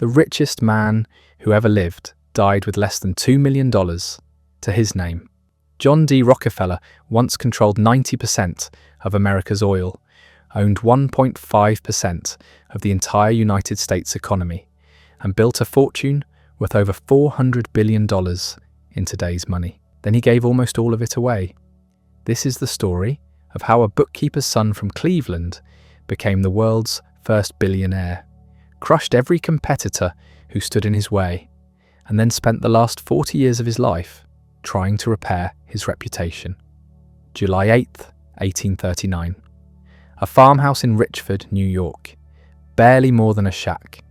The richest man who ever lived died with less than $2 million to his name. John D. Rockefeller once controlled 90% of America's oil, owned 1.5% of the entire United States economy, and built a fortune worth over $400 billion in today's money. Then he gave almost all of it away. This is the story of how a bookkeeper's son from Cleveland became the world's first billionaire, crushed every competitor who stood in his way, and then spent the last 40 years of his life trying to repair his reputation. July 8th, 1839. A farmhouse in Richford, New York. Barely more than a shack.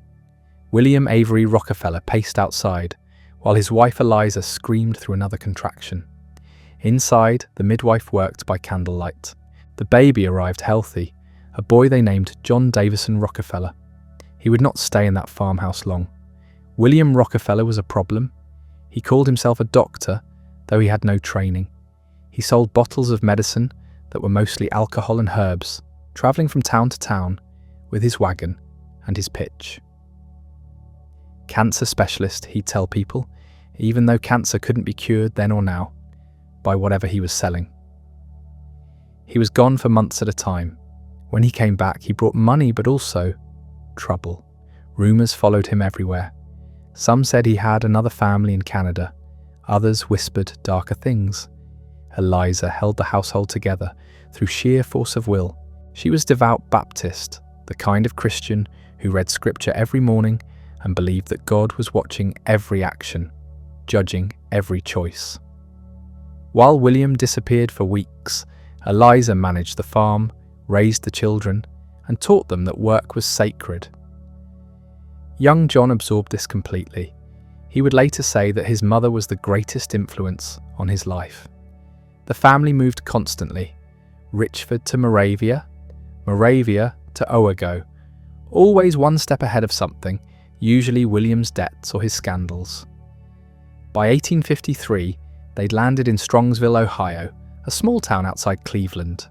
William Avery Rockefeller paced outside, while his wife Eliza screamed through another contraction. Inside, the midwife worked by candlelight. The baby arrived healthy, a boy they named John Davison Rockefeller. He would not stay in that farmhouse long. William Rockefeller was a problem. He called himself a doctor, though he had no training. He sold bottles of medicine that were mostly alcohol and herbs, travelling from town to town with his wagon and his pitch. Cancer specialist, he'd tell people, even though cancer couldn't be cured then or now, by whatever he was selling. He was gone for months at a time. When he came back, he brought money but also trouble. Rumours followed him everywhere. Some said he had another family in Canada. Others whispered darker things. Eliza held the household together through sheer force of will. She was devout Baptist, the kind of Christian who read scripture every morning and believed that God was watching every action, judging every choice. While William disappeared for weeks, Eliza managed the farm, raised the children, and taught them that work was sacred. Young John absorbed this completely. He would later say that his mother was the greatest influence on his life. The family moved constantly, Richford to Moravia, Moravia to Owago, always one step ahead of something, usually William's debts or his scandals. By 1853, they'd landed in Strongsville, Ohio, a small town outside Cleveland.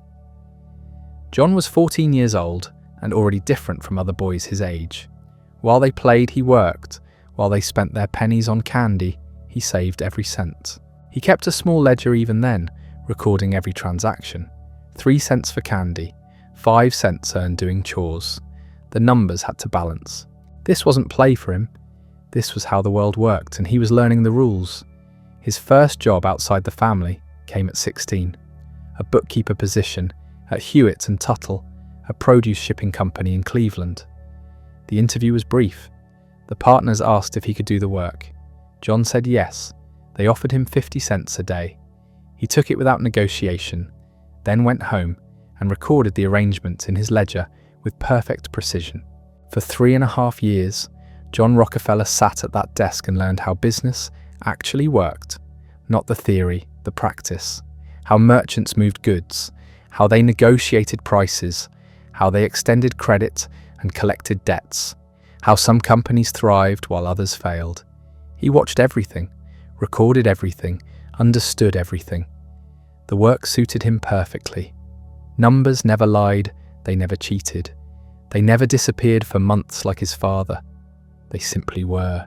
John was 14 years old and already different from other boys his age. While they played, he worked. While they spent their pennies on candy, he saved every cent. He kept a small ledger even then, recording every transaction. 3 cents for candy, 5 cents earned doing chores. The numbers had to balance. This wasn't play for him. This was how the world worked, and he was learning the rules. His first job outside the family came at 16, a bookkeeper position at Hewitt & Tuttle, a produce shipping company in Cleveland. The interview was brief. The partners asked if he could do the work. John said yes. They offered him 50 cents a day. He took it without negotiation, then went home and recorded the arrangements in his ledger with perfect precision. For 3.5 years, John Rockefeller sat at that desk and learned how business actually worked, not the theory, the practice, how merchants moved goods, how they negotiated prices, how they extended credit and collected debts, how some companies thrived while others failed. He watched everything, recorded everything, understood everything. The work suited him perfectly. Numbers never lied, they never cheated. They never disappeared for months like his father. They simply were.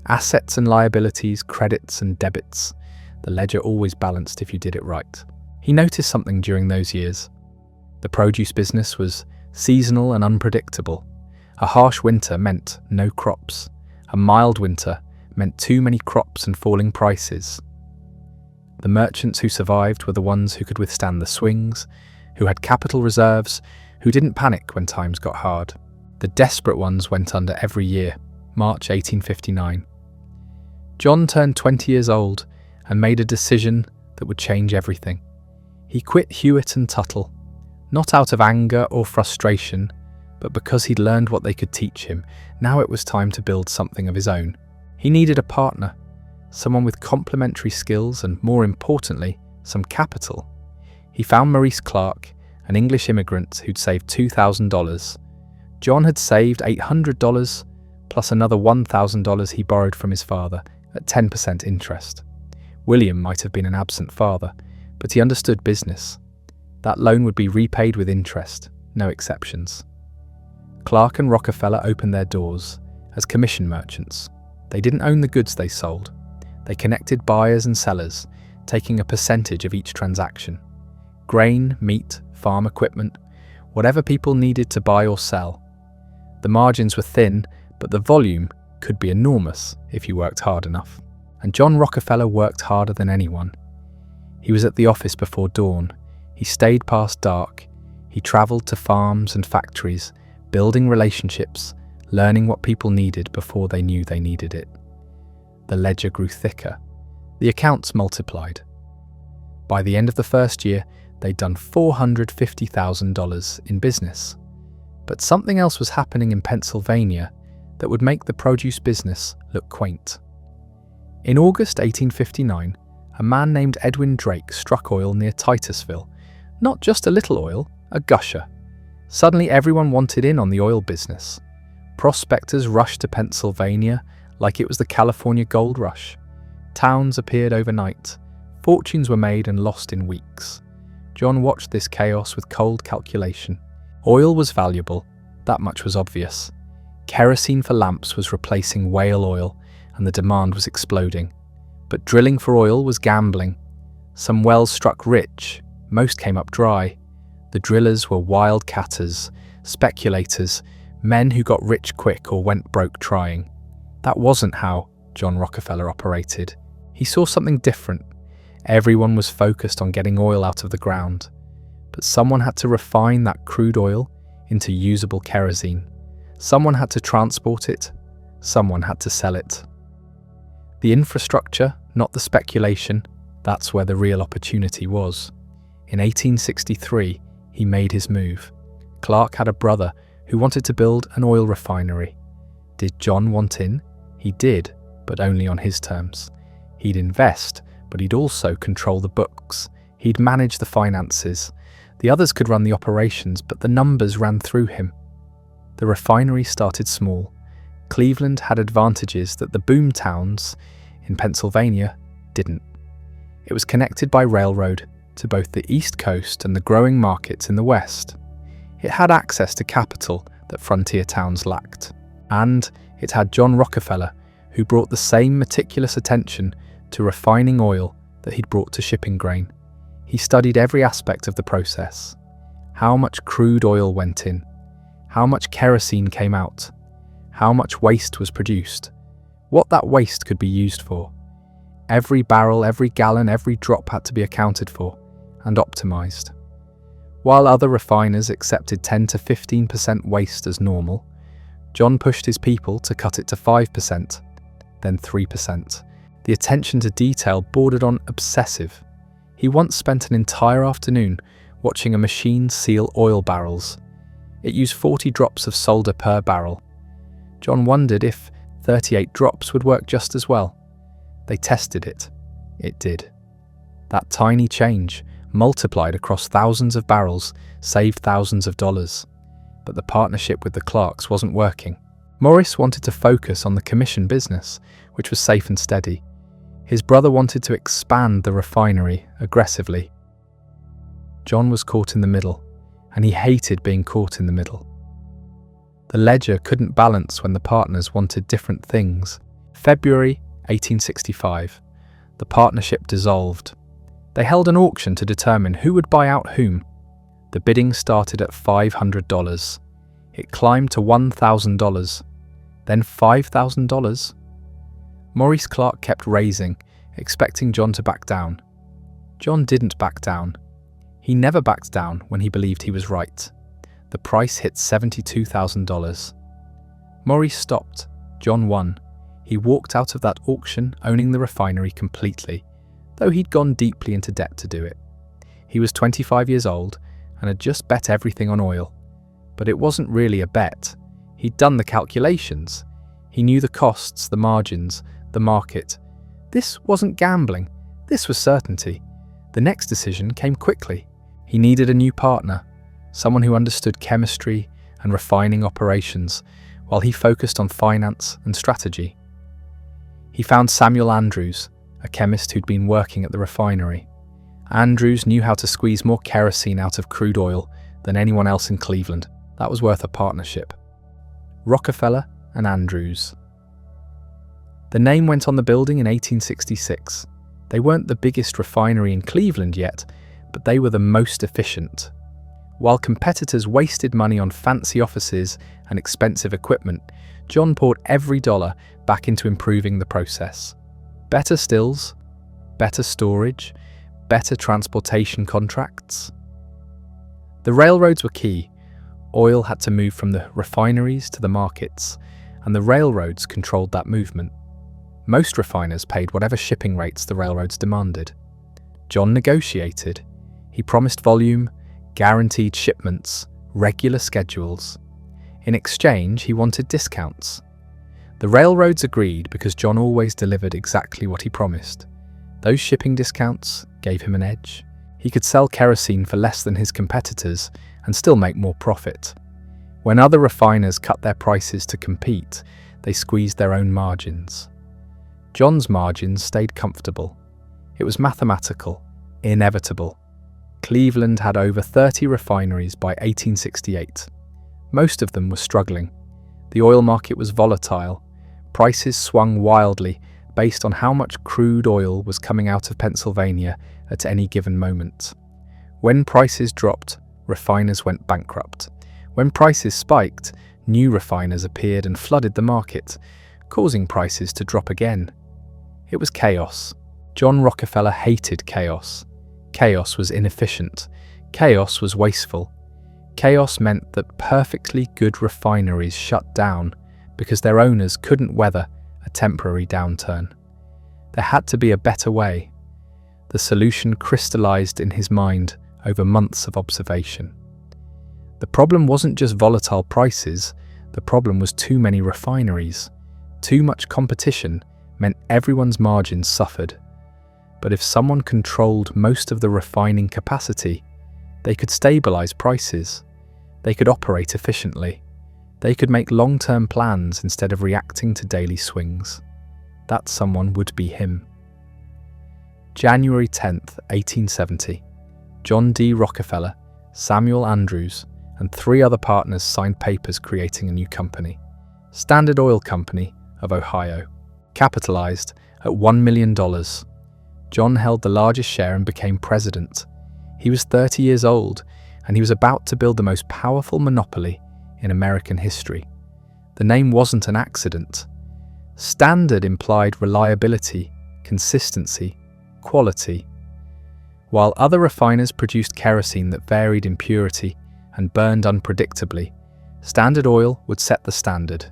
Assets and liabilities, credits and debits. The ledger always balanced if you did it right. He noticed something during those years. The produce business was seasonal and unpredictable. A harsh winter meant no crops. A mild winter meant too many crops and falling prices. The merchants who survived were the ones who could withstand the swings, who had capital reserves, who didn't panic when times got hard. The desperate ones went under every year. March 1859. John turned 20 years old and made a decision that would change everything. He quit Hewitt & Tuttle, not out of anger or frustration, but because he'd learned what they could teach him. Now it was time to build something of his own. He needed a partner, someone with complementary skills and, more importantly, some capital. He found Maurice Clark, an English immigrant who'd saved $2,000. John had saved $800 plus another $1,000 he borrowed from his father at 10% interest. William might have been an absent father, but he understood business. That loan would be repaid with interest, no exceptions. Clark and Rockefeller opened their doors, as commission merchants. They didn't own the goods they sold. They connected buyers and sellers, taking a percentage of each transaction. Grain, meat, farm equipment, whatever people needed to buy or sell. The margins were thin, but the volume could be enormous if you worked hard enough. And John Rockefeller worked harder than anyone. He was at the office before dawn. He stayed past dark. He travelled to farms and factories, building relationships, learning what people needed before they knew they needed it. The ledger grew thicker. The accounts multiplied. By the end of the first year, they'd done $450,000 in business. But something else was happening in Pennsylvania that would make the produce business look quaint. In August 1859, a man named Edwin Drake struck oil near Titusville. Not just a little oil, a gusher. Suddenly everyone wanted in on the oil business. Prospectors rushed to Pennsylvania like it was the California gold rush. Towns appeared overnight. Fortunes were made and lost in weeks. John watched this chaos with cold calculation. Oil was valuable, that much was obvious. Kerosene for lamps was replacing whale oil, and the demand was exploding. But drilling for oil was gambling. Some wells struck rich, most came up dry. The drillers were wildcatters, speculators, men who got rich quick or went broke trying. That wasn't how John Rockefeller operated. He saw something different. Everyone was focused on getting oil out of the ground. But someone had to refine that crude oil into usable kerosene. Someone had to transport it. Someone had to sell it. The infrastructure, not the speculation, that's where the real opportunity was. In 1863, he made his move. Clark had a brother who wanted to build an oil refinery. Did John want in? He did, but only on his terms. He'd invest, but he'd also control the books. He'd manage the finances. The others could run the operations, but the numbers ran through him. The refinery started small. Cleveland had advantages that the boom towns in Pennsylvania didn't. It was connected by railroad to both the East Coast and the growing markets in the West. It had access to capital that frontier towns lacked. And it had John Rockefeller, who brought the same meticulous attention to refining oil that he'd brought to shipping grain. He studied every aspect of the process. How much crude oil went in, how much kerosene came out, how much waste was produced, what that waste could be used for. Every barrel, every gallon, every drop had to be accounted for and optimized. While other refiners accepted 10 to 15% waste as normal, John pushed his people to cut it to 5%, then 3%. The attention to detail bordered on obsessive. He once spent an entire afternoon watching a machine seal oil barrels. It used 40 drops of solder per barrel. John wondered if 38 drops would work just as well. They tested it. It did. That tiny change, multiplied across thousands of barrels, saved thousands of dollars. But the partnership with the Clarks wasn't working. Morris wanted to focus on the commission business, which was safe and steady. His brother wanted to expand the refinery aggressively. John was caught in the middle, and he hated being caught in the middle. The ledger couldn't balance when the partners wanted different things. February 1865, the partnership dissolved. They held an auction to determine who would buy out whom. The bidding started at $500. It climbed to $1,000, then $5,000. Maurice Clark kept raising, expecting John to back down. John didn't back down. He never backed down when he believed he was right. The price hit $72,000. Maurice stopped. John won. He walked out of that auction owning the refinery completely, though he'd gone deeply into debt to do it. He was 25 years old and had just bet everything on oil. But it wasn't really a bet. He'd done the calculations. He knew the costs, the margins, the market. This wasn't gambling. This was certainty. The next decision came quickly. He needed a new partner, someone who understood chemistry and refining operations, while he focused on finance and strategy. He found Samuel Andrews, a chemist who'd been working at the refinery. Andrews knew how to squeeze more kerosene out of crude oil than anyone else in Cleveland. That was worth a partnership. Rockefeller and Andrews. The name went on the building in 1866. They weren't the biggest refinery in Cleveland yet, but they were the most efficient. While competitors wasted money on fancy offices and expensive equipment, John poured every dollar back into improving the process. Better stills, better storage, better transportation contracts. The railroads were key. Oil had to move from the refineries to the markets, and the railroads controlled that movement. Most refiners paid whatever shipping rates the railroads demanded. John negotiated. He promised volume, guaranteed shipments, regular schedules. In exchange, he wanted discounts. The railroads agreed because John always delivered exactly what he promised. Those shipping discounts gave him an edge. He could sell kerosene for less than his competitors and still make more profit. When other refiners cut their prices to compete, they squeezed their own margins. John's margins stayed comfortable. It was mathematical, inevitable. Cleveland had over 30 refineries by 1868. Most of them were struggling. The oil market was volatile. Prices swung wildly based on how much crude oil was coming out of Pennsylvania at any given moment. When prices dropped, refiners went bankrupt. When prices spiked, new refiners appeared and flooded the market, causing prices to drop again. It was chaos. John Rockefeller hated chaos. Chaos was inefficient. Chaos was wasteful. Chaos meant that perfectly good refineries shut down because their owners couldn't weather a temporary downturn. There had to be a better way. The solution crystallized in his mind over months of observation. The problem wasn't just volatile prices, the problem was too many refineries. Too much competition meant everyone's margins suffered. But if someone controlled most of the refining capacity, they could stabilize prices. They could operate efficiently. They could make long-term plans instead of reacting to daily swings. That someone would be him. January 10th, 1870. John D. Rockefeller, Samuel Andrews, and 3 other partners signed papers creating a new company, Standard Oil Company of Ohio, capitalized at $1 million. John held the largest share and became president. He was 30 years old, and he was about to build the most powerful monopoly in American history. The name wasn't an accident. Standard implied reliability, consistency, quality. While other refiners produced kerosene that varied in purity and burned unpredictably, Standard Oil would set the standard.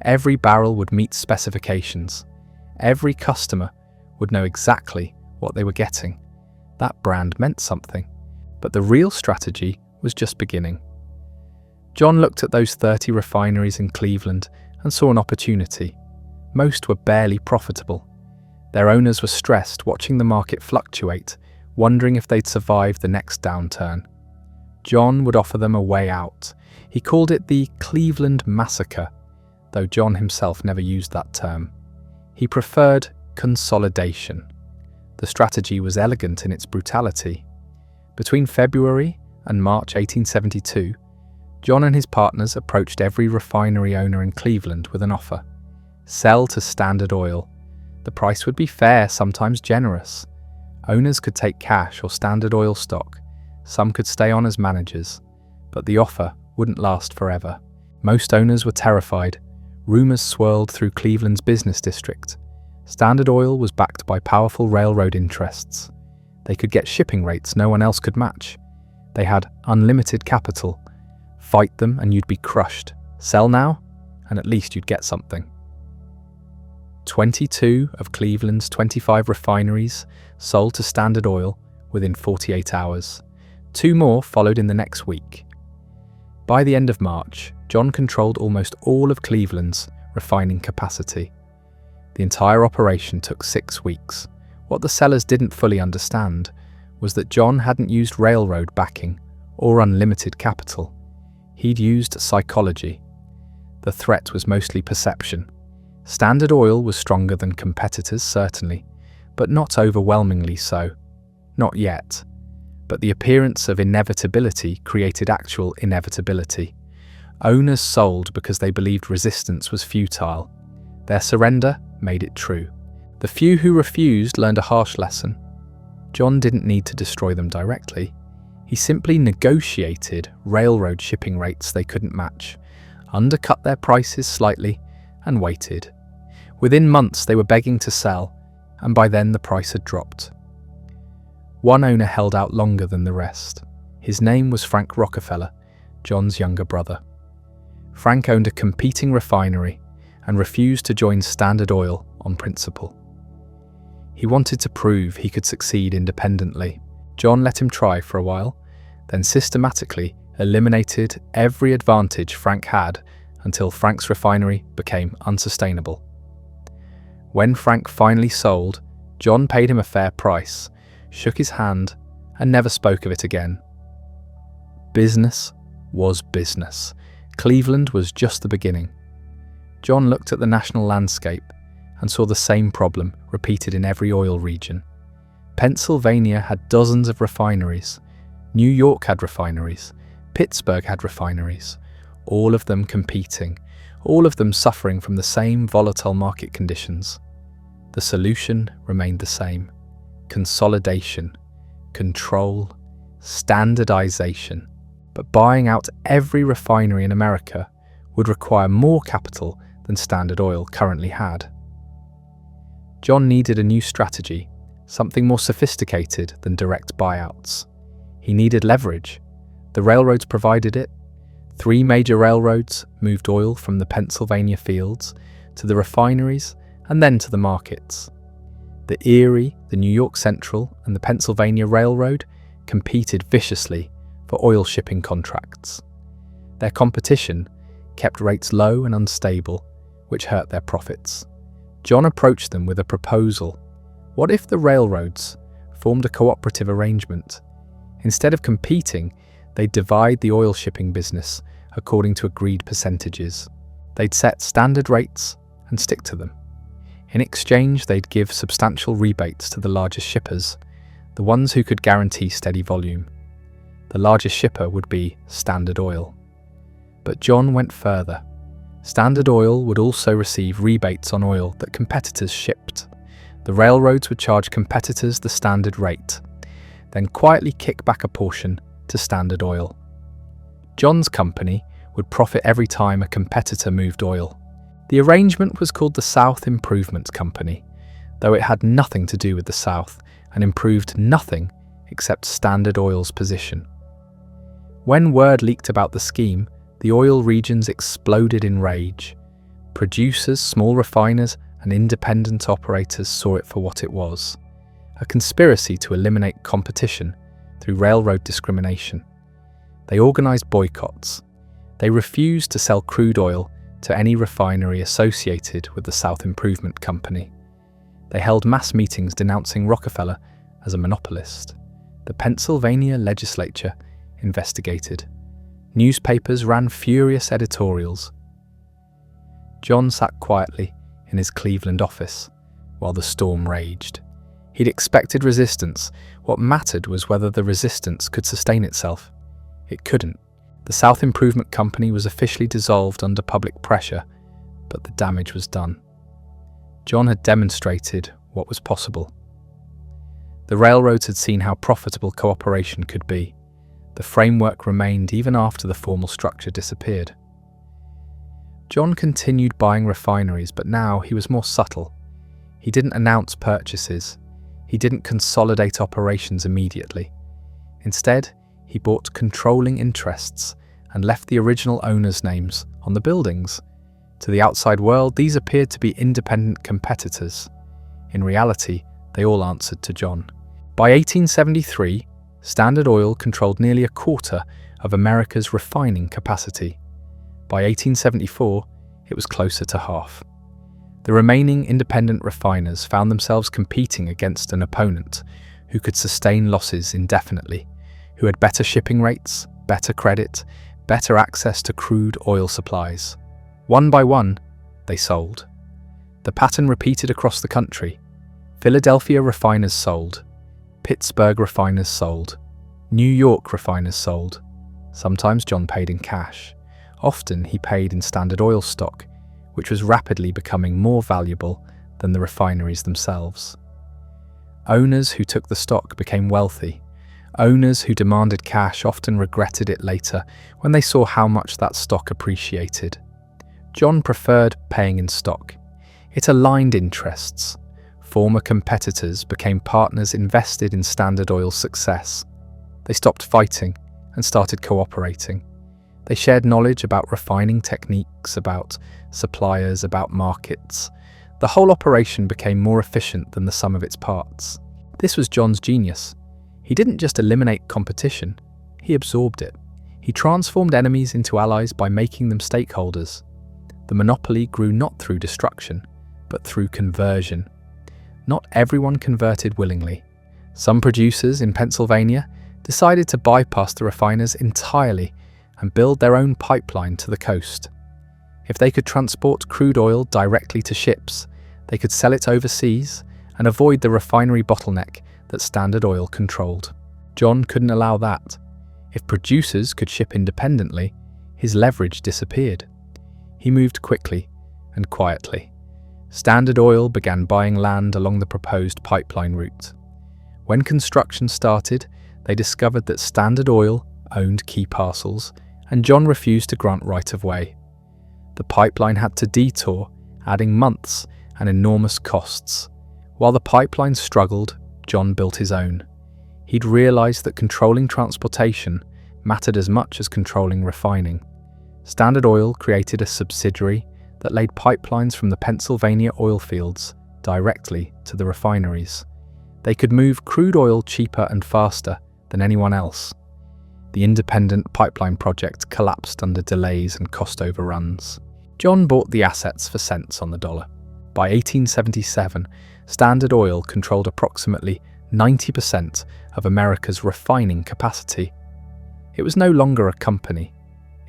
Every barrel would meet specifications. Every customer would know exactly what they were getting. That brand meant something, but the real strategy was just beginning. John looked at those 30 refineries in Cleveland and saw an opportunity. Most were barely profitable. Their owners were stressed, watching the market fluctuate, wondering if they'd survive the next downturn. John would offer them a way out. He called it the Cleveland Massacre, though John himself never used that term. He preferred consolidation. The strategy was elegant in its brutality. Between February and March 1872, John and his partners approached every refinery owner in Cleveland with an offer. Sell to Standard Oil. The price would be fair, sometimes generous. Owners could take cash or Standard Oil stock. Some could stay on as managers, but the offer wouldn't last forever. Most owners were terrified. Rumors swirled through Cleveland's business district. Standard Oil was backed by powerful railroad interests. They could get shipping rates no one else could match. They had unlimited capital. Fight them and you'd be crushed. Sell now, and at least you'd get something. 22 of Cleveland's 25 refineries sold to Standard Oil within 48 hours. 2 more followed in the next week. By the end of March, John controlled almost all of Cleveland's refining capacity. The entire operation took 6 weeks. What the sellers didn't fully understand was that John hadn't used railroad backing or unlimited capital. He'd used psychology. The threat was mostly perception. Standard Oil was stronger than competitors, certainly, but not overwhelmingly so. Not yet. But the appearance of inevitability created actual inevitability. Owners sold because they believed resistance was futile. Their surrender made it true. The few who refused learned a harsh lesson. John didn't need to destroy them directly. He simply negotiated railroad shipping rates they couldn't match, undercut their prices slightly, and waited. Within months they were begging to sell, and by then the price had dropped. One owner held out longer than the rest. His name was Frank Rockefeller, John's younger brother. Frank owned a competing refinery and refused to join Standard Oil on principle. He wanted to prove he could succeed independently. John let him try for a while, then systematically eliminated every advantage Frank had until Frank's refinery became unsustainable. When Frank finally sold, John paid him a fair price, shook his hand, and never spoke of it again. Business was business. Cleveland was just the beginning. John looked at the national landscape and saw the same problem repeated in every oil region. Pennsylvania had dozens of refineries. New York had refineries. Pittsburgh had refineries. All of them competing, all of them suffering from the same volatile market conditions. The solution remained the same: consolidation, control, standardization. But buying out every refinery in America would require more capital than Standard Oil currently had. John needed a new strategy, something more sophisticated than direct buyouts. He needed leverage. The railroads provided it. 3 major railroads moved oil from the Pennsylvania fields to the refineries and then to the markets. The Erie, the New York Central, and the Pennsylvania Railroad competed viciously for oil shipping contracts. Their competition kept rates low and unstable, which hurt their profits. John approached them with a proposal. What if the railroads formed a cooperative arrangement? Instead of competing, they'd divide the oil shipping business according to agreed percentages. They'd set standard rates and stick to them. In exchange, they'd give substantial rebates to the largest shippers, the ones who could guarantee steady volume. The largest shipper would be Standard Oil. But John went further. Standard Oil would also receive rebates on oil that competitors shipped. The railroads would charge competitors the standard rate, then quietly kick back a portion to Standard Oil. John's company would profit every time a competitor moved oil. The arrangement was called the South Improvement Company, though it had nothing to do with the South and improved nothing except Standard Oil's position. When word leaked about the scheme, the oil regions exploded in rage. Producers, small refiners, and independent operators saw it for what it was: a conspiracy to eliminate competition through railroad discrimination. They organized boycotts. They refused to sell crude oil to any refinery associated with the South Improvement Company. They held mass meetings denouncing Rockefeller as a monopolist. The Pennsylvania legislature investigated. Newspapers ran furious editorials. John sat quietly in his Cleveland office while the storm raged. He'd expected resistance. What mattered was whether the resistance could sustain itself. It couldn't. The South Improvement Company was officially dissolved under public pressure, but the damage was done. John had demonstrated what was possible. The railroads had seen how profitable cooperation could be. The framework remained even after the formal structure disappeared. John continued buying refineries, but now he was more subtle. He didn't announce purchases. He didn't consolidate operations immediately. Instead, he bought controlling interests and left the original owners' names on the buildings. To the outside world, these appeared to be independent competitors. In reality, they all answered to John. By 1873, Standard Oil controlled nearly a quarter of America's refining capacity. By 1874, it was closer to half. The remaining independent refiners found themselves competing against an opponent who could sustain losses indefinitely, who had better shipping rates, better credit, better access to crude oil supplies. One by one, they sold. The pattern repeated across the country. Philadelphia refiners sold. Pittsburgh refiners sold. New York refiners sold. Sometimes John paid in cash. Often he paid in Standard Oil stock, which was rapidly becoming more valuable than the refineries themselves. Owners who took the stock became wealthy. Owners who demanded cash often regretted it later when they saw how much that stock appreciated. John preferred paying in stock. It aligned interests. Former competitors became partners invested in Standard Oil's success. They stopped fighting and started cooperating. They shared knowledge about refining techniques, about suppliers, about markets. The whole operation became more efficient than the sum of its parts. This was John's genius. He didn't just eliminate competition, he absorbed it. He transformed enemies into allies by making them stakeholders. The monopoly grew not through destruction, but through conversion. Not everyone converted willingly. Some producers in Pennsylvania decided to bypass the refiners entirely and build their own pipeline to the coast. If they could transport crude oil directly to ships, they could sell it overseas and avoid the refinery bottleneck that Standard Oil controlled. John couldn't allow that. If producers could ship independently, his leverage disappeared. He moved quickly and quietly. Standard Oil began buying land along the proposed pipeline route. When construction started, they discovered that Standard Oil owned key parcels, and John refused to grant right-of-way. The pipeline had to detour, adding months and enormous costs. While the pipeline struggled, John built his own. He'd realized that controlling transportation mattered as much as controlling refining. Standard Oil created a subsidiary that laid pipelines from the Pennsylvania oil fields directly to the refineries. They could move crude oil cheaper and faster than anyone else. The independent pipeline project collapsed under delays and cost overruns. John bought the assets for cents on the dollar. By 1877, Standard Oil controlled approximately 90% of America's refining capacity. It was no longer a company,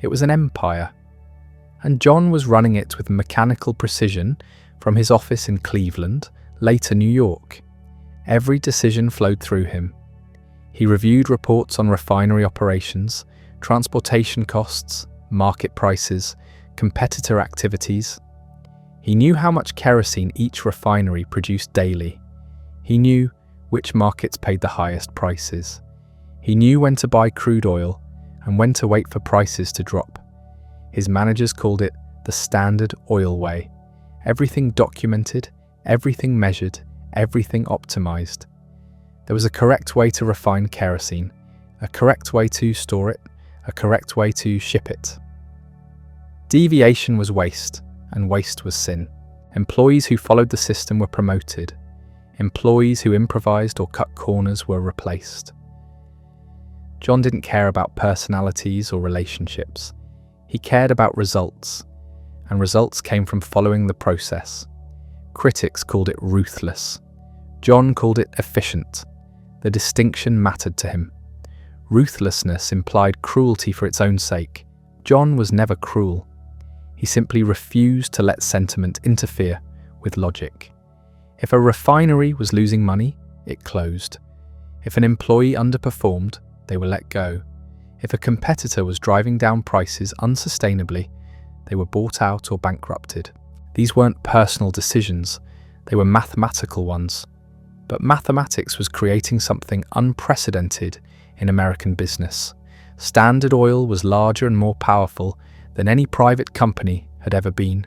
it was an empire. And John was running it with mechanical precision from his office in Cleveland, later New York. Every decision flowed through him. He reviewed reports on refinery operations, transportation costs, market prices, competitor activities. He knew how much kerosene each refinery produced daily. He knew which markets paid the highest prices. He knew when to buy crude oil and when to wait for prices to drop. His managers called it the Standard Oil Way. Everything documented, everything measured, everything optimized. There was a correct way to refine kerosene, a correct way to store it, a correct way to ship it. Deviation was waste, and waste was sin. Employees who followed the system were promoted. Employees who improvised or cut corners were replaced. John didn't care about personalities or relationships. He cared about results, and results came from following the process. Critics called it ruthless. John called it efficient. The distinction mattered to him. Ruthlessness implied cruelty for its own sake. John was never cruel. He simply refused to let sentiment interfere with logic. If a refinery was losing money, it closed. If an employee underperformed, they were let go. If a competitor was driving down prices unsustainably, they were bought out or bankrupted. These weren't personal decisions, they were mathematical ones. But mathematics was creating something unprecedented in American business. Standard Oil was larger and more powerful than any private company had ever been.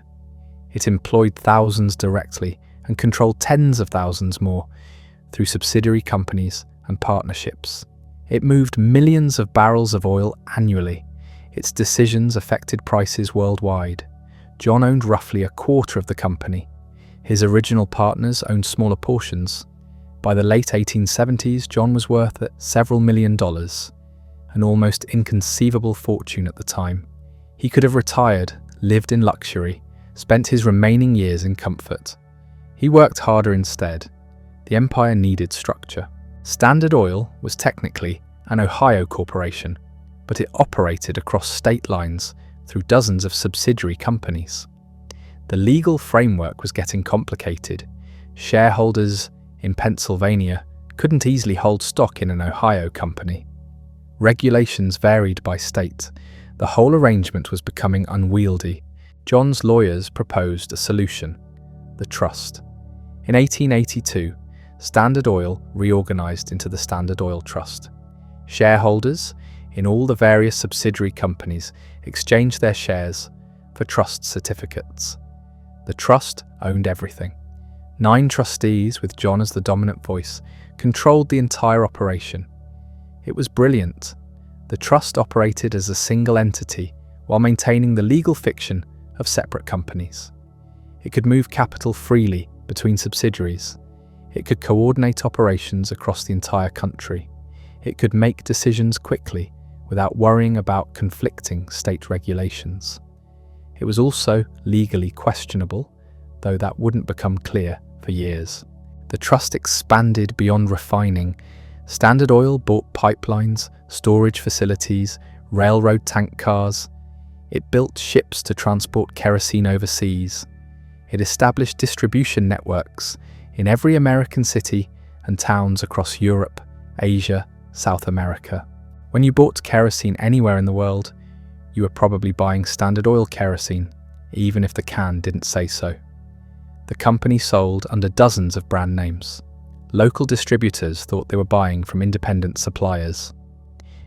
It employed thousands directly and controlled tens of thousands more through subsidiary companies and partnerships. It moved millions of barrels of oil annually. Its decisions affected prices worldwide. John owned roughly a quarter of the company. His original partners owned smaller portions. By the late 1870s, John was worth several $1 million, an almost inconceivable fortune at the time. He could have retired, lived in luxury, spent his remaining years in comfort. He worked harder instead. The empire needed structure. Standard Oil was technically an Ohio corporation, but it operated across state lines through dozens of subsidiary companies. The legal framework was getting complicated. Shareholders in Pennsylvania couldn't easily hold stock in an Ohio company. Regulations varied by state. The whole arrangement was becoming unwieldy. John's lawyers proposed a solution: the trust. In 1882, Standard Oil reorganized into the Standard Oil Trust. Shareholders in all the various subsidiary companies exchanged their shares for trust certificates. The trust owned everything. 9 trustees, with John as the dominant voice, controlled the entire operation. It was brilliant. The trust operated as a single entity while maintaining the legal fiction of separate companies. It could move capital freely between subsidiaries. It could coordinate operations across the entire country. It could make decisions quickly without worrying about conflicting state regulations. It was also legally questionable, though that wouldn't become clear for years. The trust expanded beyond refining. Standard Oil bought pipelines, storage facilities, railroad tank cars. It built ships to transport kerosene overseas. It established distribution networks in every American city and towns across Europe, Asia, South America. When you bought kerosene anywhere in the world, you were probably buying Standard Oil kerosene, even if the can didn't say so. The company sold under dozens of brand names. Local distributors thought they were buying from independent suppliers.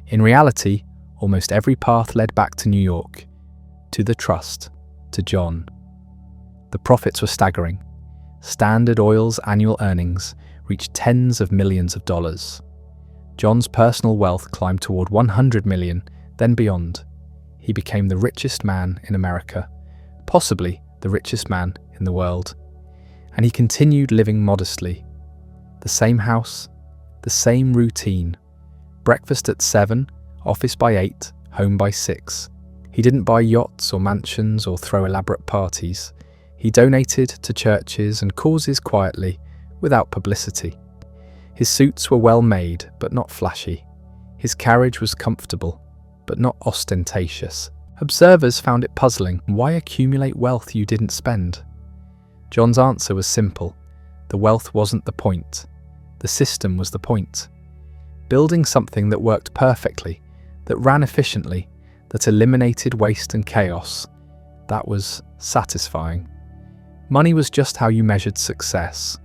In reality, almost every path led back to New York, to the trust, to John. The profits were staggering. Standard Oil's annual earnings reached tens of millions of dollars. John's personal wealth climbed toward 100 million, then beyond. He became the richest man in America, possibly the richest man in the world. And he continued living modestly. The same house, the same routine. Breakfast at 7, office by 8, home by 6. He didn't buy yachts or mansions or throw elaborate parties. He donated to churches and causes quietly, without publicity. His suits were well made, but not flashy. His carriage was comfortable, but not ostentatious. Observers found it puzzling. Why accumulate wealth you didn't spend? John's answer was simple. The wealth wasn't the point. The system was the point. Building something that worked perfectly, that ran efficiently, that eliminated waste and chaos, that was satisfying. Money was just how you measured success.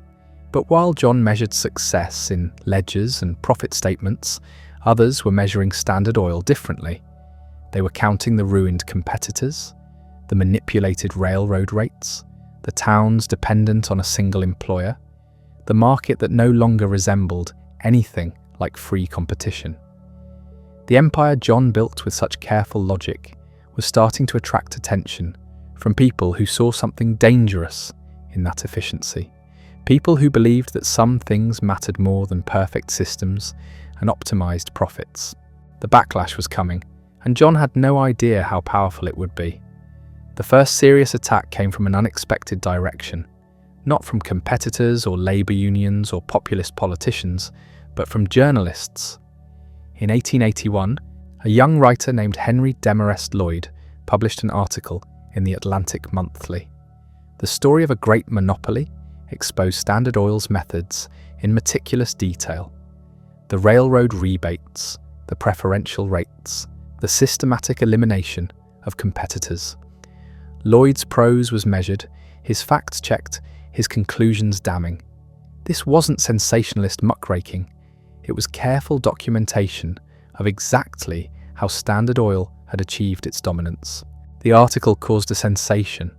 But while John measured success in ledgers and profit statements, others were measuring Standard Oil differently. They were counting the ruined competitors, the manipulated railroad rates, the towns dependent on a single employer, the market that no longer resembled anything like free competition. The empire John built with such careful logic was starting to attract attention from people who saw something dangerous in that efficiency. People who believed that some things mattered more than perfect systems and optimized profits. The backlash was coming, and John had no idea how powerful it would be. The first serious attack came from an unexpected direction, not from competitors or labor unions or populist politicians, but from journalists. In 1881, a young writer named Henry Demarest Lloyd published an article in the Atlantic Monthly. The story of a great monopoly exposed Standard Oil's methods in meticulous detail. The railroad rebates, the preferential rates, the systematic elimination of competitors. Lloyd's prose was measured, his facts checked, his conclusions damning. This wasn't sensationalist muckraking. It was careful documentation of exactly how Standard Oil had achieved its dominance. The article caused a sensation.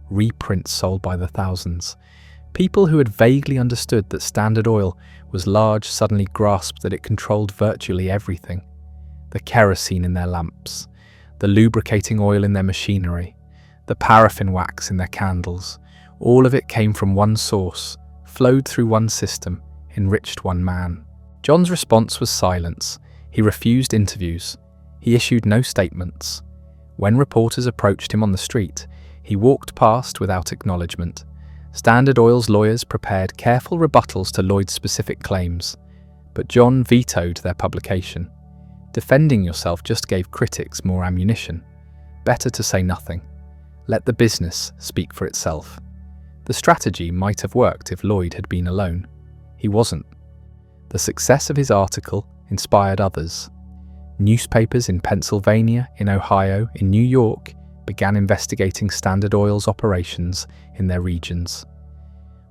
Reprints sold by the thousands. People who had vaguely understood that Standard Oil was large suddenly grasped that it controlled virtually everything. The kerosene in their lamps, the lubricating oil in their machinery, the paraffin wax in their candles. All of it came from one source, flowed through one system, enriched one man. John's response was silence. He refused interviews. He issued no statements. When reporters approached him on the street, he walked past without acknowledgement. Standard Oil's lawyers prepared careful rebuttals to Lloyd's specific claims, but John vetoed their publication. Defending yourself just gave critics more ammunition. Better to say nothing. Let the business speak for itself. The strategy might have worked if Lloyd had been alone. He wasn't. The success of his article inspired others. Newspapers in Pennsylvania, in Ohio, in New York began investigating Standard Oil's operations in their regions.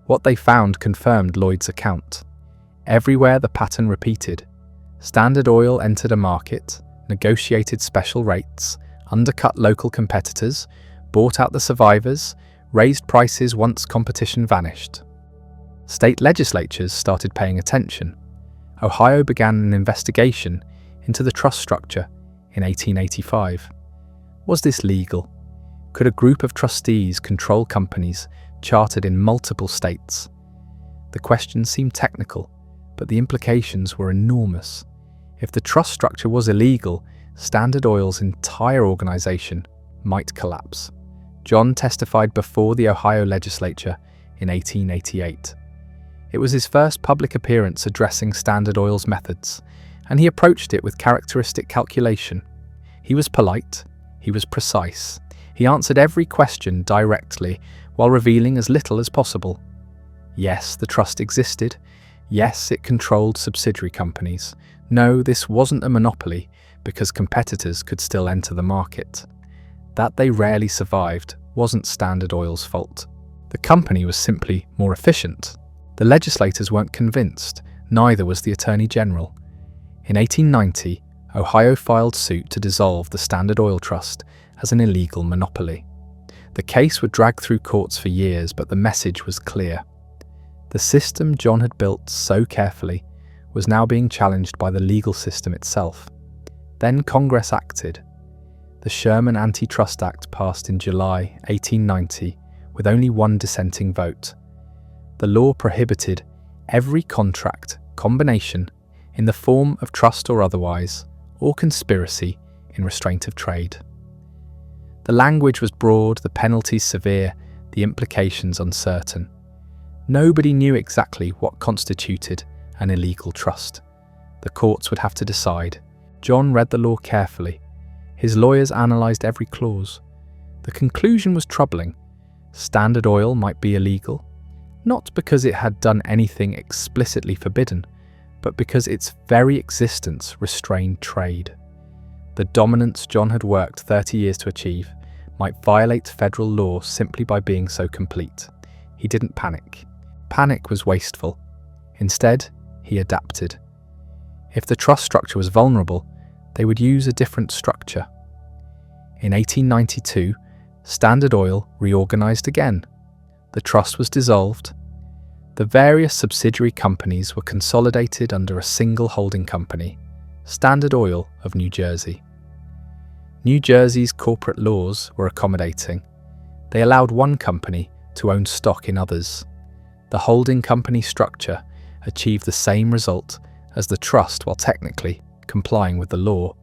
What they found confirmed Lloyd's account. Everywhere the pattern repeated. Standard Oil entered a market, negotiated special rates, undercut local competitors, bought out the survivors, raised prices once competition vanished. State legislatures started paying attention. Ohio began an investigation into the trust structure in 1885. Was this legal? Could a group of trustees control companies chartered in multiple states? The question seemed technical, but the implications were enormous. If the trust structure was illegal, Standard Oil's entire organization might collapse. John testified before the Ohio legislature in 1888. It was his first public appearance addressing Standard Oil's methods, and he approached it with characteristic calculation. He was polite, he was precise, he answered every question directly while revealing as little as possible. Yes, the trust existed. Yes, it controlled subsidiary companies. No, this wasn't a monopoly because competitors could still enter the market. That they rarely survived wasn't Standard Oil's fault. The company was simply more efficient. The legislators weren't convinced, neither was the Attorney General. In 1890, Ohio filed suit to dissolve the Standard Oil Trust as an illegal monopoly. The case would drag through courts for years, but the message was clear. The system John had built so carefully was now being challenged by the legal system itself. Then Congress acted. The Sherman Antitrust Act passed in July 1890 with only one dissenting vote. The law prohibited every contract, combination, in the form of trust or otherwise, or conspiracy in restraint of trade. The language was broad, the penalties severe, the implications uncertain. Nobody knew exactly what constituted an illegal trust. The courts would have to decide. John read the law carefully. His lawyers analysed every clause. The conclusion was troubling. Standard Oil might be illegal, not because it had done anything explicitly forbidden, but because its very existence restrained trade. The dominance John had worked 30 years to achieve might violate federal law simply by being so complete. He didn't panic. Panic was wasteful. Instead, he adapted. If the trust structure was vulnerable, they would use a different structure. In 1892, Standard Oil reorganized again. The trust was dissolved. The various subsidiary companies were consolidated under a single holding company, Standard Oil of New Jersey. New Jersey's corporate laws were accommodating. They allowed one company to own stock in others. The holding company structure achieved the same result as the trust while technically complying with the law.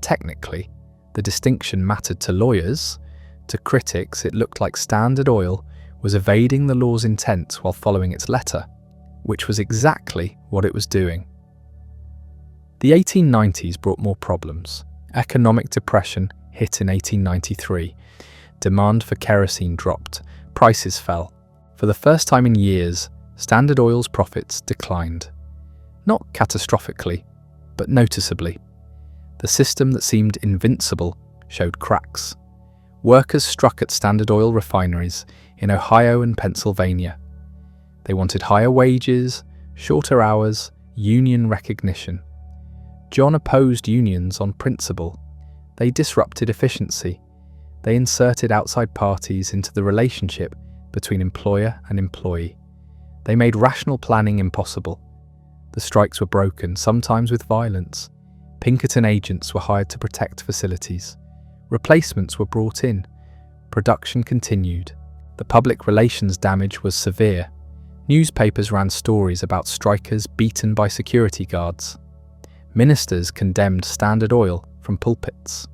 Technically, the distinction mattered to lawyers. To critics, it looked like Standard Oil was evading the law's intent while following its letter, which was exactly what it was doing. The 1890s brought more problems. Economic depression hit in 1893. Demand for kerosene dropped. Prices fell. For the first time in years, Standard Oil's profits declined. Not catastrophically, but noticeably. The system that seemed invincible showed cracks. Workers struck at Standard Oil refineries in Ohio and Pennsylvania. They wanted higher wages, shorter hours, union recognition. John opposed unions on principle. They disrupted efficiency. They inserted outside parties into the relationship between employer and employee. They made rational planning impossible. The strikes were broken, sometimes with violence. Pinkerton agents were hired to protect facilities. Replacements were brought in. Production continued. The public relations damage was severe. Newspapers ran stories about strikers beaten by security guards. Ministers condemned Standard Oil from pulpits.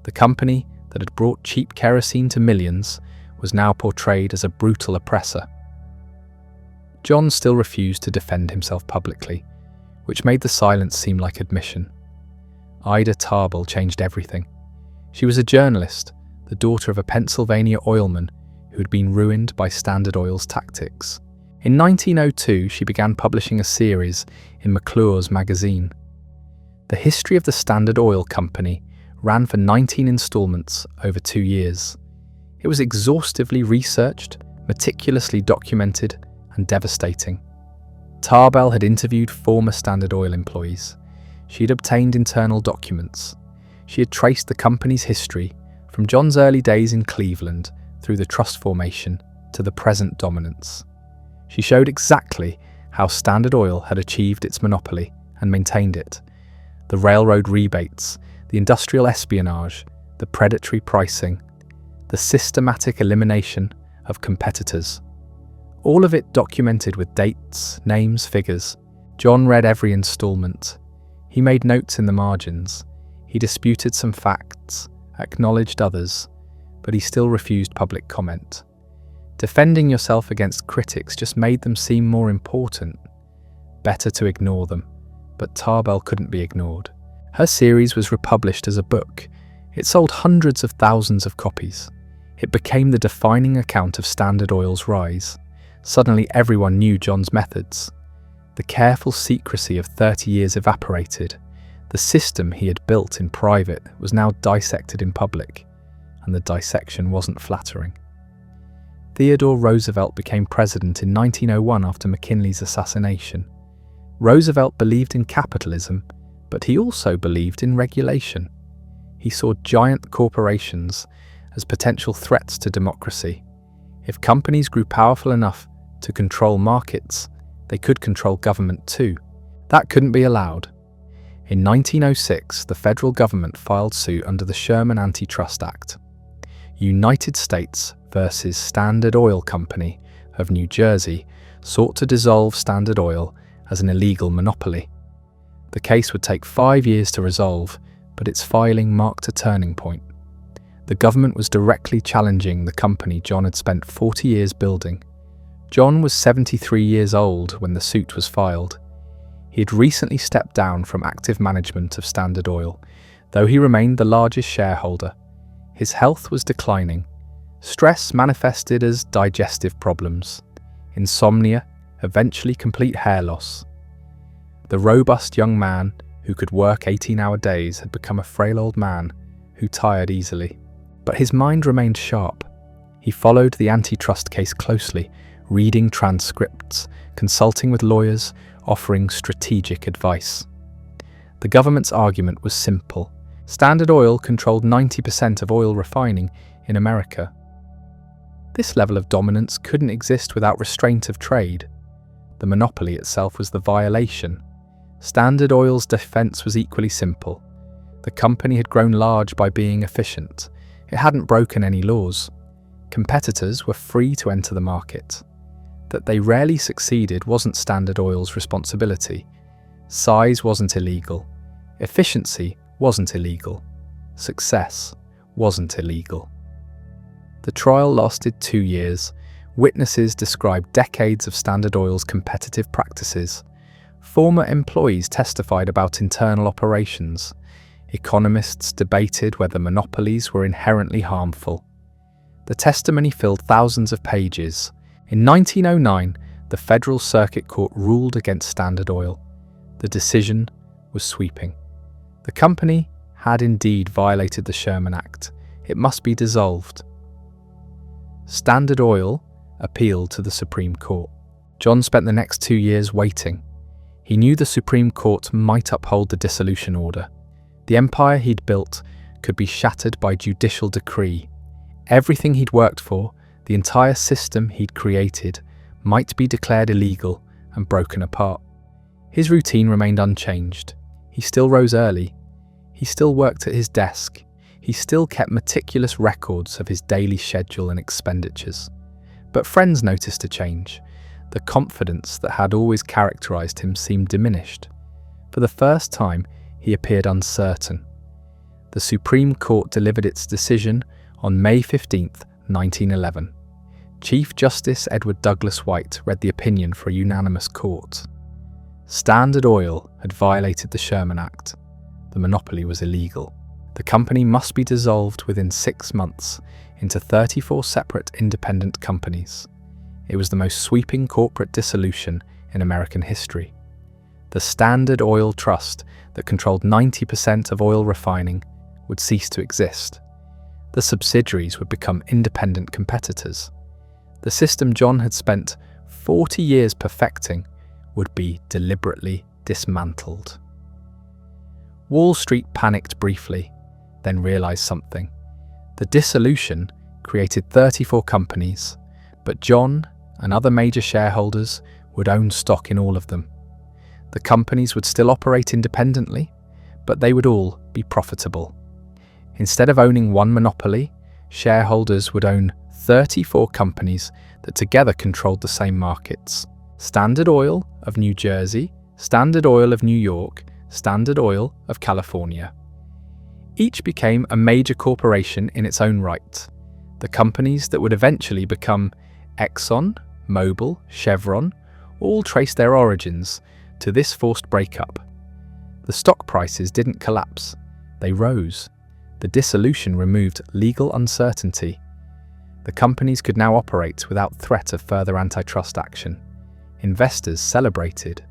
The company that had brought cheap kerosene to millions was now portrayed as a brutal oppressor. John still refused to defend himself publicly, which made the silence seem like admission. Ida Tarbell changed everything. She was a journalist, the daughter of a Pennsylvania oilman who had been ruined by Standard Oil's tactics. In 1902, she began publishing a series in McClure's magazine. The history of the Standard Oil Company ran for 19 installments over 2 years. It was exhaustively researched, meticulously documented, and devastating. Tarbell had interviewed former Standard Oil employees. She had obtained internal documents. She had traced the company's history from John's early days in Cleveland through the trust formation to the present dominance. She showed exactly how Standard Oil had achieved its monopoly and maintained it. The railroad rebates, the industrial espionage, the predatory pricing, the systematic elimination of competitors. All of it documented with dates, names, figures. John read every installment. He made notes in the margins. He disputed some facts, acknowledged others, but he still refused public comment. Defending yourself against critics just made them seem more important. Better to ignore them, but Tarbell couldn't be ignored. Her series was republished as a book. It sold hundreds of thousands of copies. It became the defining account of Standard Oil's rise. Suddenly everyone knew John's methods. The careful secrecy of 30 years evaporated. The system he had built in private was now dissected in public, and the dissection wasn't flattering. Theodore Roosevelt became president in 1901 after McKinley's assassination. Roosevelt believed in capitalism, but he also believed in regulation. He saw giant corporations as potential threats to democracy. If companies grew powerful enough to control markets, they could control government too. That couldn't be allowed. In 1906, the federal government filed suit under the Sherman Antitrust Act. United States versus Standard Oil Company of New Jersey sought to dissolve Standard Oil as an illegal monopoly. The case would take 5 years to resolve, but its filing marked a turning point. The government was directly challenging the company John had spent 40 years building. John was 73 years old when the suit was filed. He had recently stepped down from active management of Standard Oil, though he remained the largest shareholder. His health was declining. Stress manifested as digestive problems, insomnia, eventually complete hair loss. The robust young man who could work 18-hour days had become a frail old man who tired easily. But his mind remained sharp. He followed the antitrust case closely, reading transcripts, consulting with lawyers, offering strategic advice. The government's argument was simple. Standard Oil controlled 90% of oil refining in America. This level of dominance couldn't exist without restraint of trade. The monopoly itself was the violation. Standard Oil's defense was equally simple. The company had grown large by being efficient. It hadn't broken any laws. Competitors were free to enter the market. That they rarely succeeded wasn't Standard Oil's responsibility. Size wasn't illegal. Efficiency wasn't illegal. Success wasn't illegal. The trial lasted 2 years. Witnesses described decades of Standard Oil's competitive practices. Former employees testified about internal operations. Economists debated whether monopolies were inherently harmful. The testimony filled thousands of pages. In 1909, the Federal Circuit Court ruled against Standard Oil. The decision was sweeping. The company had indeed violated the Sherman Act. It must be dissolved. Standard Oil appealed to the Supreme Court. John spent the next 2 years waiting. He knew the Supreme Court might uphold the dissolution order. The empire he'd built could be shattered by judicial decree. Everything he'd worked for, the entire system he'd created, might be declared illegal and broken apart. His routine remained unchanged. He still rose early. He still worked at his desk. He still kept meticulous records of his daily schedule and expenditures. But friends noticed a change. The confidence that had always characterized him seemed diminished. For the first time, he appeared uncertain. The Supreme Court delivered its decision on May 15, 1911. Chief Justice Edward Douglas White read the opinion for a unanimous court. Standard Oil had violated the Sherman Act. The monopoly was illegal. The company must be dissolved within 6 months into 34 separate independent companies. It was the most sweeping corporate dissolution in American history. The Standard Oil Trust that controlled 90% of oil refining would cease to exist. The subsidiaries would become independent competitors. The system John had spent 40 years perfecting would be deliberately dismantled. Wall Street panicked briefly, then realized something. The dissolution created 34 companies, but John and other major shareholders would own stock in all of them. The companies would still operate independently, but they would all be profitable. Instead of owning one monopoly, shareholders would own 34 companies that together controlled the same markets. Standard Oil of New Jersey, Standard Oil of New York, Standard Oil of California. Each became a major corporation in its own right. The companies that would eventually become Exxon, Mobil, Chevron, all traced their origins to this forced breakup. The stock prices didn't collapse, they rose. The dissolution removed legal uncertainty. The companies could now operate without threat of further antitrust action. Investors celebrated.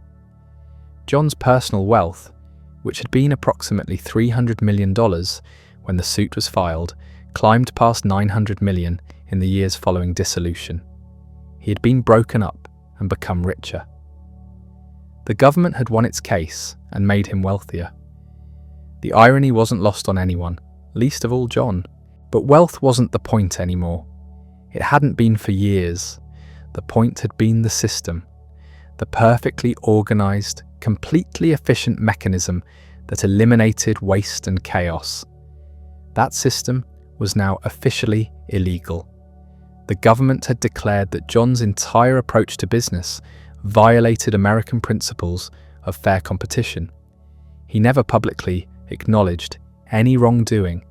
John's personal wealth, which had been approximately $300 million when the suit was filed, climbed past $900 million in the years following dissolution. He had been broken up and become richer. The government had won its case and made him wealthier. The irony wasn't lost on anyone, least of all John. But wealth wasn't the point anymore. It hadn't been for years. The point had been the system, the perfectly organized, completely efficient mechanism that eliminated waste and chaos. That system was now officially illegal. The government had declared that John's entire approach to business violated American principles of fair competition. He never publicly acknowledged any wrongdoing.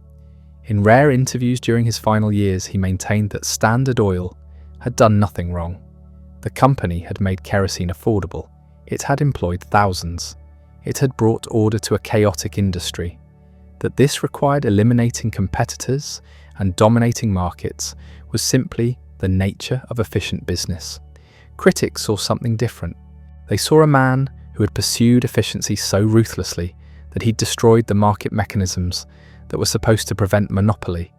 In rare interviews during his final years, he maintained that Standard Oil had done nothing wrong. The company had made kerosene affordable. It had employed thousands. It had brought order to a chaotic industry. That this required eliminating competitors and dominating markets was simply the nature of efficient business. Critics saw something different. They saw a man who had pursued efficiency so ruthlessly that he'd destroyed the market mechanisms that were supposed to prevent monopoly,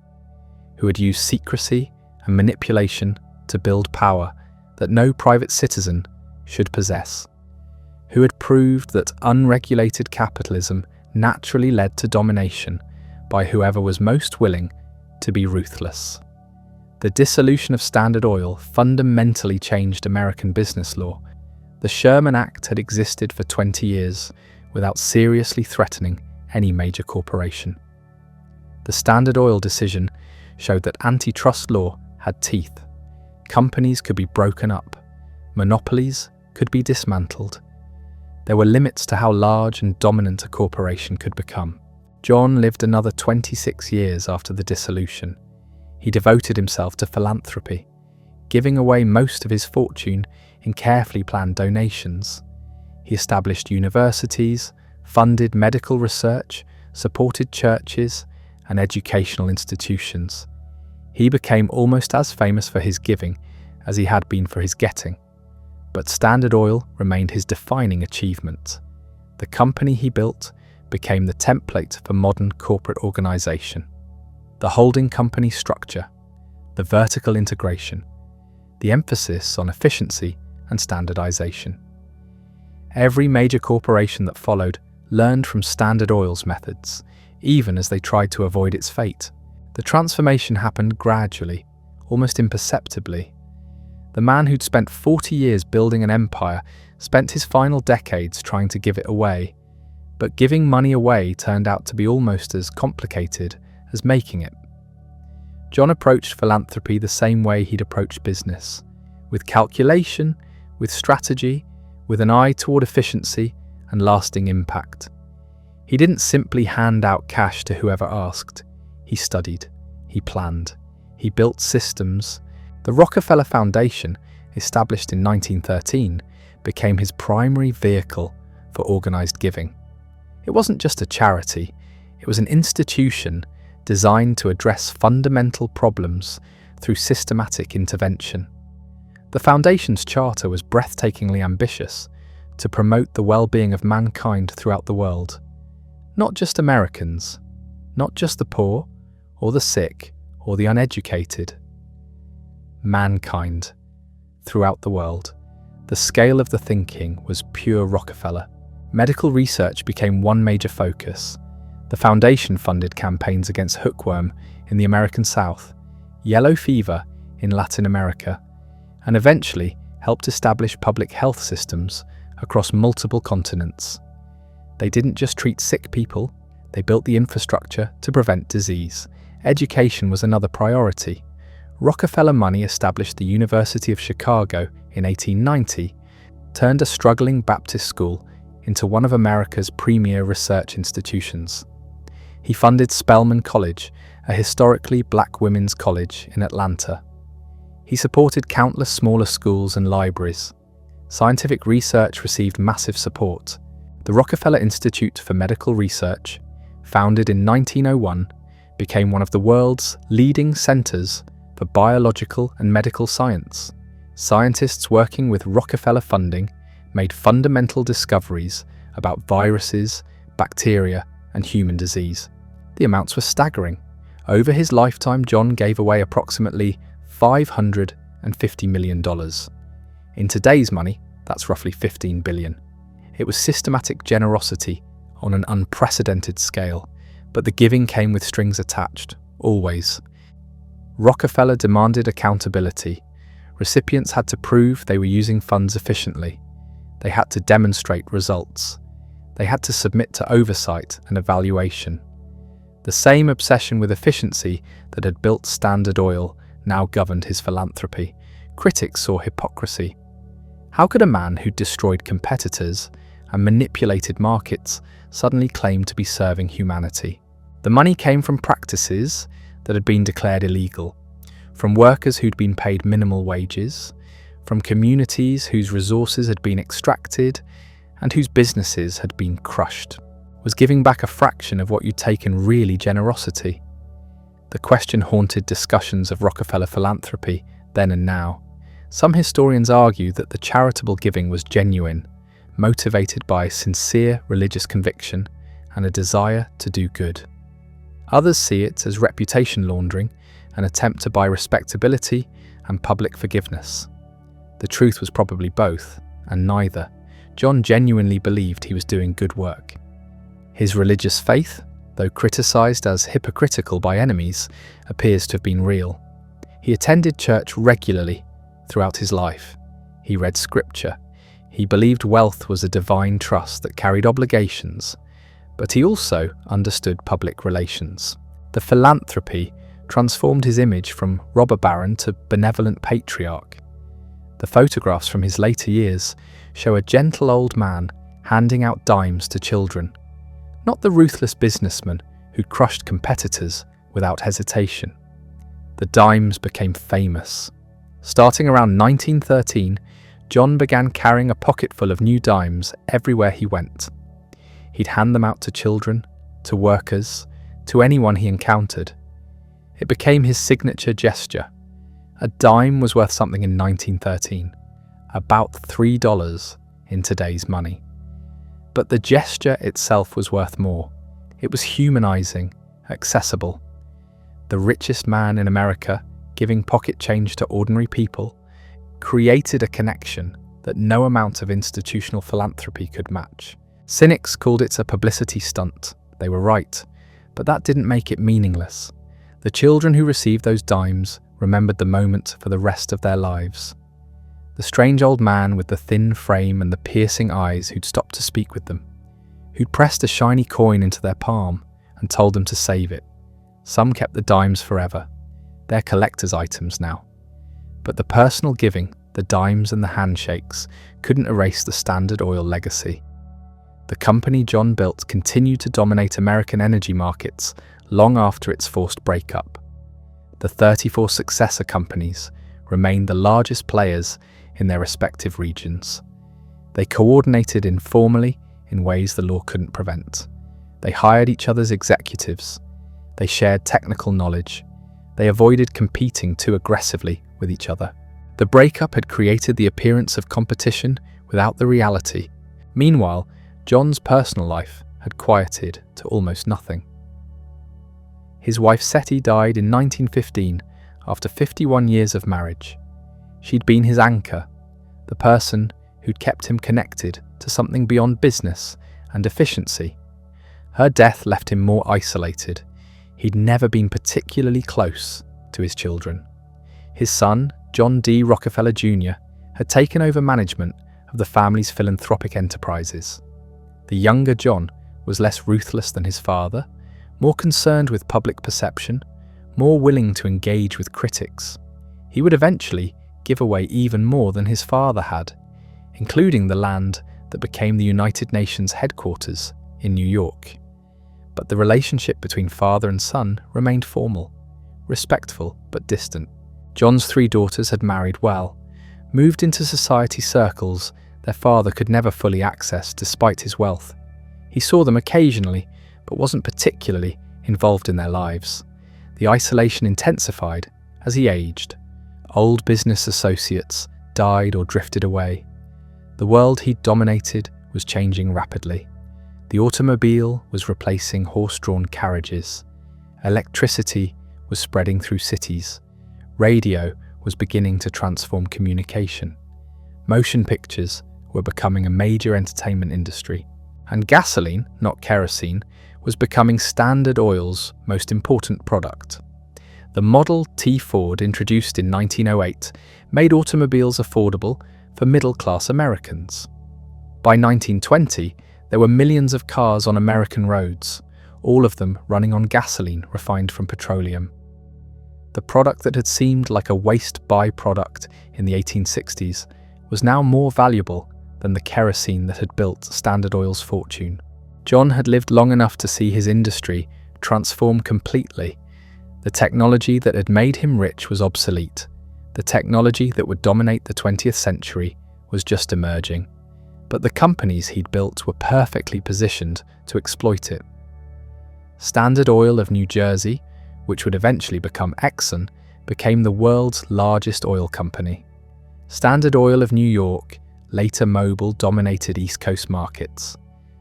who had used secrecy and manipulation to build power that no private citizen should possess, who had proved that unregulated capitalism naturally led to domination by whoever was most willing to be ruthless. The dissolution of Standard Oil fundamentally changed American business law. The Sherman Act had existed for 20 years without seriously threatening any major corporation. The Standard Oil decision showed that antitrust law had teeth. Companies could be broken up. Monopolies could be dismantled. There were limits to how large and dominant a corporation could become. John lived another 26 years after the dissolution. He devoted himself to philanthropy, giving away most of his fortune in carefully planned donations. He established universities, funded medical research, supported churches and educational institutions. He became almost as famous for his giving as he had been for his getting. But Standard Oil remained his defining achievement. The company he built became the template for modern corporate organization. The holding company structure, the vertical integration, the emphasis on efficiency and standardization. Every major corporation that followed learned from Standard Oil's methods, even as they tried to avoid its fate. The transformation happened gradually, almost imperceptibly. The man who'd spent 40 years building an empire spent his final decades trying to give it away. But giving money away turned out to be almost as complicated as making it. John approached philanthropy the same way he'd approached business, with calculation, with strategy, with an eye toward efficiency and lasting impact. He didn't simply hand out cash to whoever asked. He studied, he planned, he built systems. The Rockefeller Foundation, established in 1913, became his primary vehicle for organized giving. It wasn't just a charity, it was an institution designed to address fundamental problems through systematic intervention. The Foundation's charter was breathtakingly ambitious: to promote the well-being of mankind throughout the world. Not just Americans, not just the poor, or the sick, or the uneducated. Mankind throughout the world. The scale of the thinking was pure Rockefeller. Medical research became one major focus. The foundation funded campaigns against hookworm in the American South, yellow fever in Latin America, and eventually helped establish public health systems across multiple continents. They didn't just treat sick people, they built the infrastructure to prevent disease. Education was another priority. Rockefeller money established the University of Chicago in 1890, turned a struggling Baptist school into one of America's premier research institutions. He funded Spelman College, a historically black women's college in Atlanta. He supported countless smaller schools and libraries. Scientific research received massive support. The Rockefeller Institute for Medical Research, founded in 1901, became one of the world's leading centers for biological and medical science. Scientists working with Rockefeller funding made fundamental discoveries about viruses, bacteria, and human disease. The amounts were staggering. Over his lifetime, John gave away approximately $550 million. In today's money, that's roughly $15 billion. It was systematic generosity on an unprecedented scale, but the giving came with strings attached, always. Rockefeller demanded accountability. Recipients had to prove they were using funds efficiently. They had to demonstrate results. They had to submit to oversight and evaluation. The same obsession with efficiency that had built Standard Oil now governed his philanthropy. Critics saw hypocrisy. How could a man who destroyed competitors and manipulated markets suddenly claim to be serving humanity? The money came from practices that had been declared illegal, from workers who'd been paid minimal wages, from communities whose resources had been extracted and whose businesses had been crushed. Was giving back a fraction of what you'd taken really generosity? The question haunted discussions of Rockefeller philanthropy then and now. Some historians argue that the charitable giving was genuine, motivated by sincere religious conviction and a desire to do good. Others see it as reputation laundering, an attempt to buy respectability and public forgiveness. The truth was probably both, and neither. John genuinely believed he was doing good work. His religious faith, though criticized as hypocritical by enemies, appears to have been real. He attended church regularly throughout his life. He read scripture. He believed wealth was a divine trust that carried obligations, but he also understood public relations. The philanthropy transformed his image from robber baron to benevolent patriarch. The photographs from his later years show a gentle old man handing out dimes to children, not the ruthless businessman who crushed competitors without hesitation. The dimes became famous. Starting around 1913, John began carrying a pocketful of new dimes everywhere he went. He'd hand them out to children, to workers, to anyone he encountered. It became his signature gesture. A dime was worth something in 1913, about $3 in today's money. But the gesture itself was worth more. It was humanizing, accessible. The richest man in America, giving pocket change to ordinary people, created a connection that no amount of institutional philanthropy could match. Cynics called it a publicity stunt. They were right, but that didn't make it meaningless. The children who received those dimes remembered the moment for the rest of their lives. The strange old man with the thin frame and the piercing eyes who'd stopped to speak with them, who'd pressed a shiny coin into their palm and told them to save it. Some kept the dimes forever. They're collector's items now. But the personal giving, the dimes and the handshakes, couldn't erase the Standard Oil legacy. The company John built continued to dominate American energy markets long after its forced breakup. The 34 successor companies remained the largest players in their respective regions. They coordinated informally in ways the law couldn't prevent. They hired each other's executives. They shared technical knowledge. They avoided competing too aggressively with each other. The breakup had created the appearance of competition without the reality Meanwhile, John's personal life had quieted to almost nothing. His wife Seti died in 1915 after 51 years of marriage. She'd been his anchor, the person who'd kept him connected to something beyond business and efficiency. Her death left him more isolated. He'd never been particularly close to his children. His son, John D. Rockefeller Jr., had taken over management of the family's philanthropic enterprises. The younger John was less ruthless than his father, more concerned with public perception, more willing to engage with critics. He would eventually give away even more than his father had, including the land that became the United Nations headquarters in New York. But the relationship between father and son remained formal, respectful but distant. John's 3 daughters had married well, moved into society circles their father could never fully access despite his wealth. He saw them occasionally, but wasn't particularly involved in their lives. The isolation intensified as he aged. Old business associates died or drifted away. The world he dominated was changing rapidly. The automobile was replacing horse-drawn carriages. Electricity was spreading through cities. Radio was beginning to transform communication. Motion pictures were becoming a major entertainment industry. And gasoline, not kerosene, was becoming Standard Oil's most important product. The Model T Ford, introduced in 1908, made automobiles affordable for middle-class Americans. By 1920, there were millions of cars on American roads, all of them running on gasoline refined from petroleum. The product that had seemed like a waste byproduct in the 1860s was now more valuable than the kerosene that had built Standard Oil's fortune. John had lived long enough to see his industry transform completely. The technology that had made him rich was obsolete. The technology that would dominate the 20th century was just emerging. But the companies he'd built were perfectly positioned to exploit it. Standard Oil of New Jersey, which would eventually become Exxon, became the world's largest oil company. Standard Oil of New York, later Mobil, dominated East Coast markets.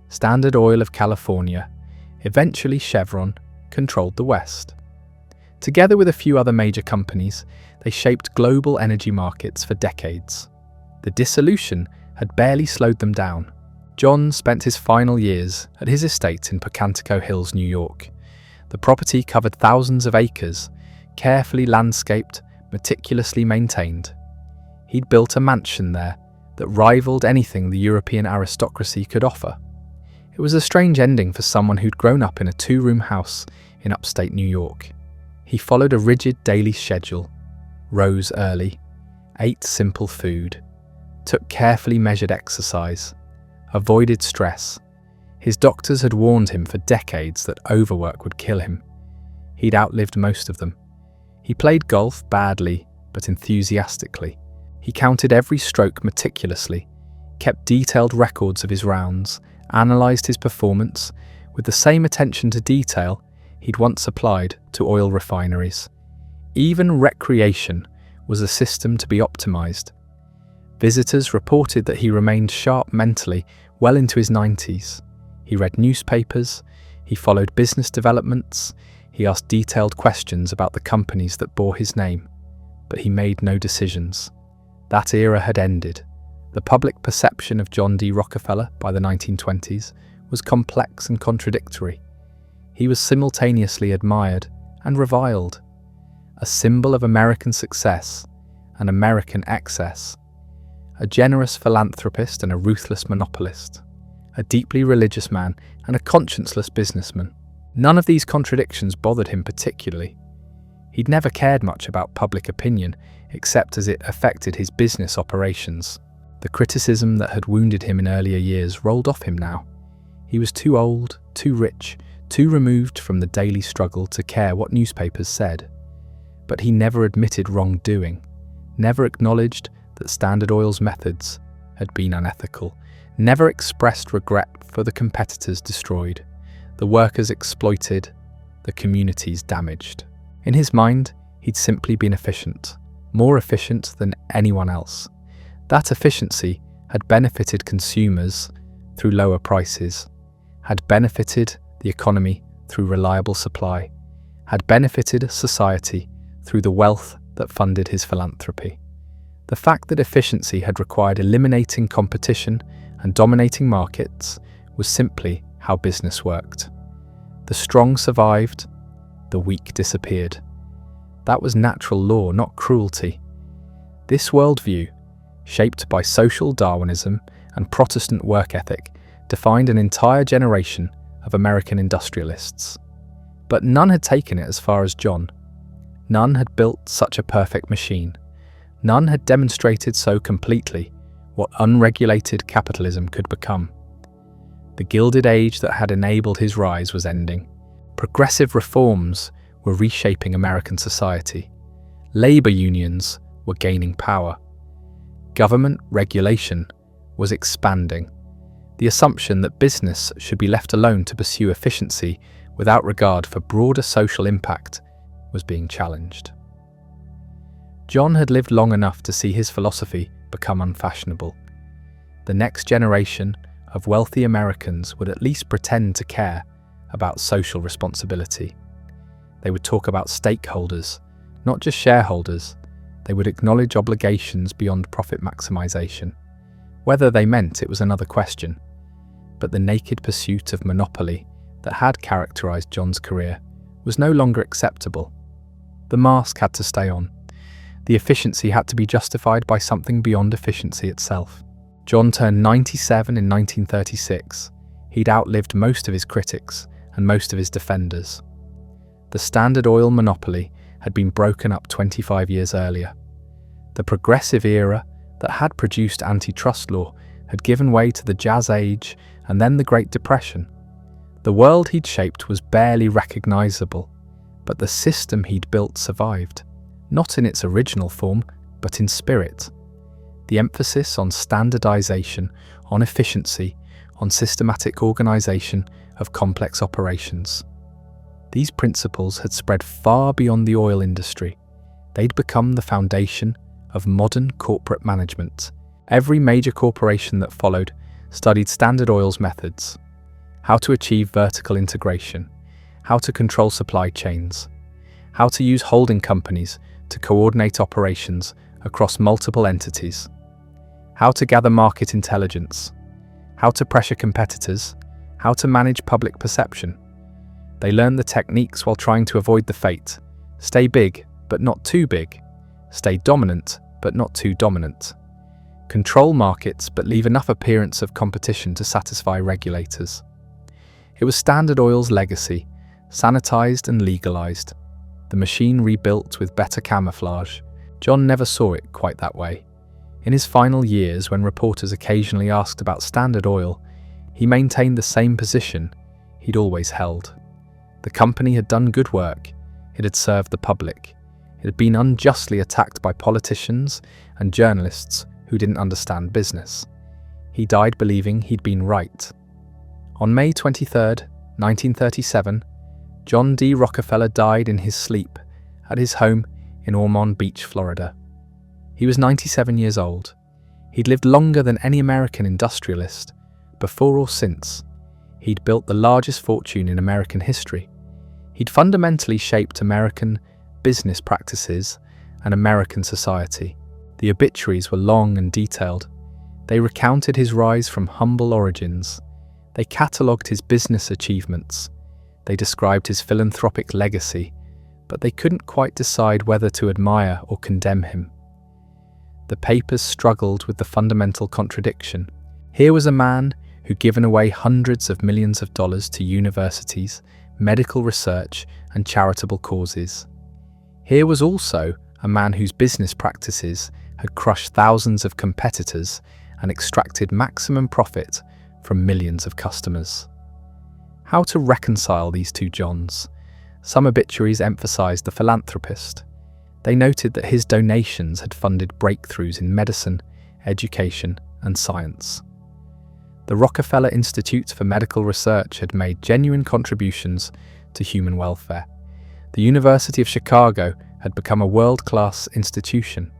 Standard Oil of California, eventually Chevron, controlled the West. Together with a few other major companies, they shaped global energy markets for decades. The dissolution had barely slowed them down. John spent his final years at his estate in Pocantico Hills, New York. The property covered thousands of acres, carefully landscaped, meticulously maintained. He'd built a mansion there that rivaled anything the European aristocracy could offer. It was a strange ending for someone who'd grown up in a 2-room house in upstate New York. He followed a rigid daily schedule, rose early, ate simple food, took carefully measured exercise, avoided stress. His doctors had warned him for decades that overwork would kill him. He'd outlived most of them. He played golf badly, but enthusiastically. He counted every stroke meticulously, kept detailed records of his rounds, analysed his performance with the same attention to detail he'd once applied to oil refineries. Even recreation was a system to be optimised. Visitors reported that he remained sharp mentally well into his 90s. He read newspapers, he followed business developments, he asked detailed questions about the companies that bore his name, but he made no decisions. That era had ended. The public perception of John D. Rockefeller by the 1920s was complex and contradictory. He was simultaneously admired and reviled, a symbol of American success and American excess, a generous philanthropist and a ruthless monopolist, a deeply religious man and a conscienceless businessman. None of these contradictions bothered him particularly. He'd never cared much about public opinion except as it affected his business operations. The criticism that had wounded him in earlier years rolled off him now. He was too old, too rich, too removed from the daily struggle to care what newspapers said. But he never admitted wrongdoing, never acknowledged that Standard Oil's methods had been unethical, never expressed regret for the competitors destroyed, the workers exploited, the communities damaged. In his mind, he'd simply been efficient, more efficient than anyone else. That efficiency had benefited consumers, through lower prices, had benefited the economy through reliable supply, had benefited society through the wealth that funded his philanthropy. The fact that efficiency had required eliminating competition and dominating markets was simply how business worked. The strong survived, the weak disappeared. That was natural law, not cruelty. This worldview, shaped by social Darwinism and Protestant work ethic, defined an entire generation of American industrialists. But none had taken it as far as John. None had built such a perfect machine. None had demonstrated so completely what unregulated capitalism could become. The Gilded Age that had enabled his rise was ending. Progressive reforms were reshaping American society. Labor unions were gaining power. Government regulation was expanding. The assumption that business should be left alone to pursue efficiency without regard for broader social impact was being challenged. John had lived long enough to see his philosophy become unfashionable. The next generation of wealthy Americans would at least pretend to care about social responsibility. They would talk about stakeholders, not just shareholders. They would acknowledge obligations beyond profit maximization. Whether they meant it was another question, but the naked pursuit of monopoly that had characterized John's career was no longer acceptable. The mask had to stay on. The efficiency had to be justified by something beyond efficiency itself. John turned 97 in 1936. He'd outlived most of his critics and most of his defenders. The Standard Oil monopoly had been broken up 25 years earlier. The progressive era that had produced antitrust law had given way to the Jazz Age and then the Great Depression. The world he'd shaped was barely recognizable, but the system he'd built survived, not in its original form, but in spirit. The emphasis on standardization, on efficiency, on systematic organization of complex operations. These principles had spread far beyond the oil industry. They'd become the foundation of modern corporate management. Every major corporation that followed studied Standard Oil's methods: how to achieve vertical integration, how to control supply chains, how to use holding companies to coordinate operations across multiple entities, how to gather market intelligence, how to pressure competitors, how to manage public perception. They learned the techniques while trying to avoid the fate: stay big, but not too big; stay dominant, but not too dominant; control markets, but leave enough appearance of competition to satisfy regulators. It was Standard Oil's legacy, sanitized and legalized. The machine rebuilt with better camouflage. John never saw it quite that way. In his final years, when reporters occasionally asked about Standard Oil, he maintained the same position he'd always held. The company had done good work. It had served the public. It had been unjustly attacked by politicians and journalists who didn't understand business. He died believing he'd been right. On May 23, 1937, John D. Rockefeller died in his sleep at his home in Ormond Beach, Florida. He was 97 years old. He'd lived longer than any American industrialist, before or since. He'd built the largest fortune in American history. He'd fundamentally shaped American business practices and American society. The obituaries were long and detailed. They recounted his rise from humble origins. They catalogued his business achievements. They described his philanthropic legacy, but they couldn't quite decide whether to admire or condemn him. The papers struggled with the fundamental contradiction. Here was a man who'd given away hundreds of millions of dollars to universities, medical research, and charitable causes. Here was also a man whose business practices had crushed thousands of competitors and extracted maximum profit from millions of customers. How to reconcile these two Johns? Some obituaries emphasized the philanthropist. They noted that his donations had funded breakthroughs in medicine, education, and science. The Rockefeller Institute for Medical Research had made genuine contributions to human welfare. The University of Chicago had become a world-class institution.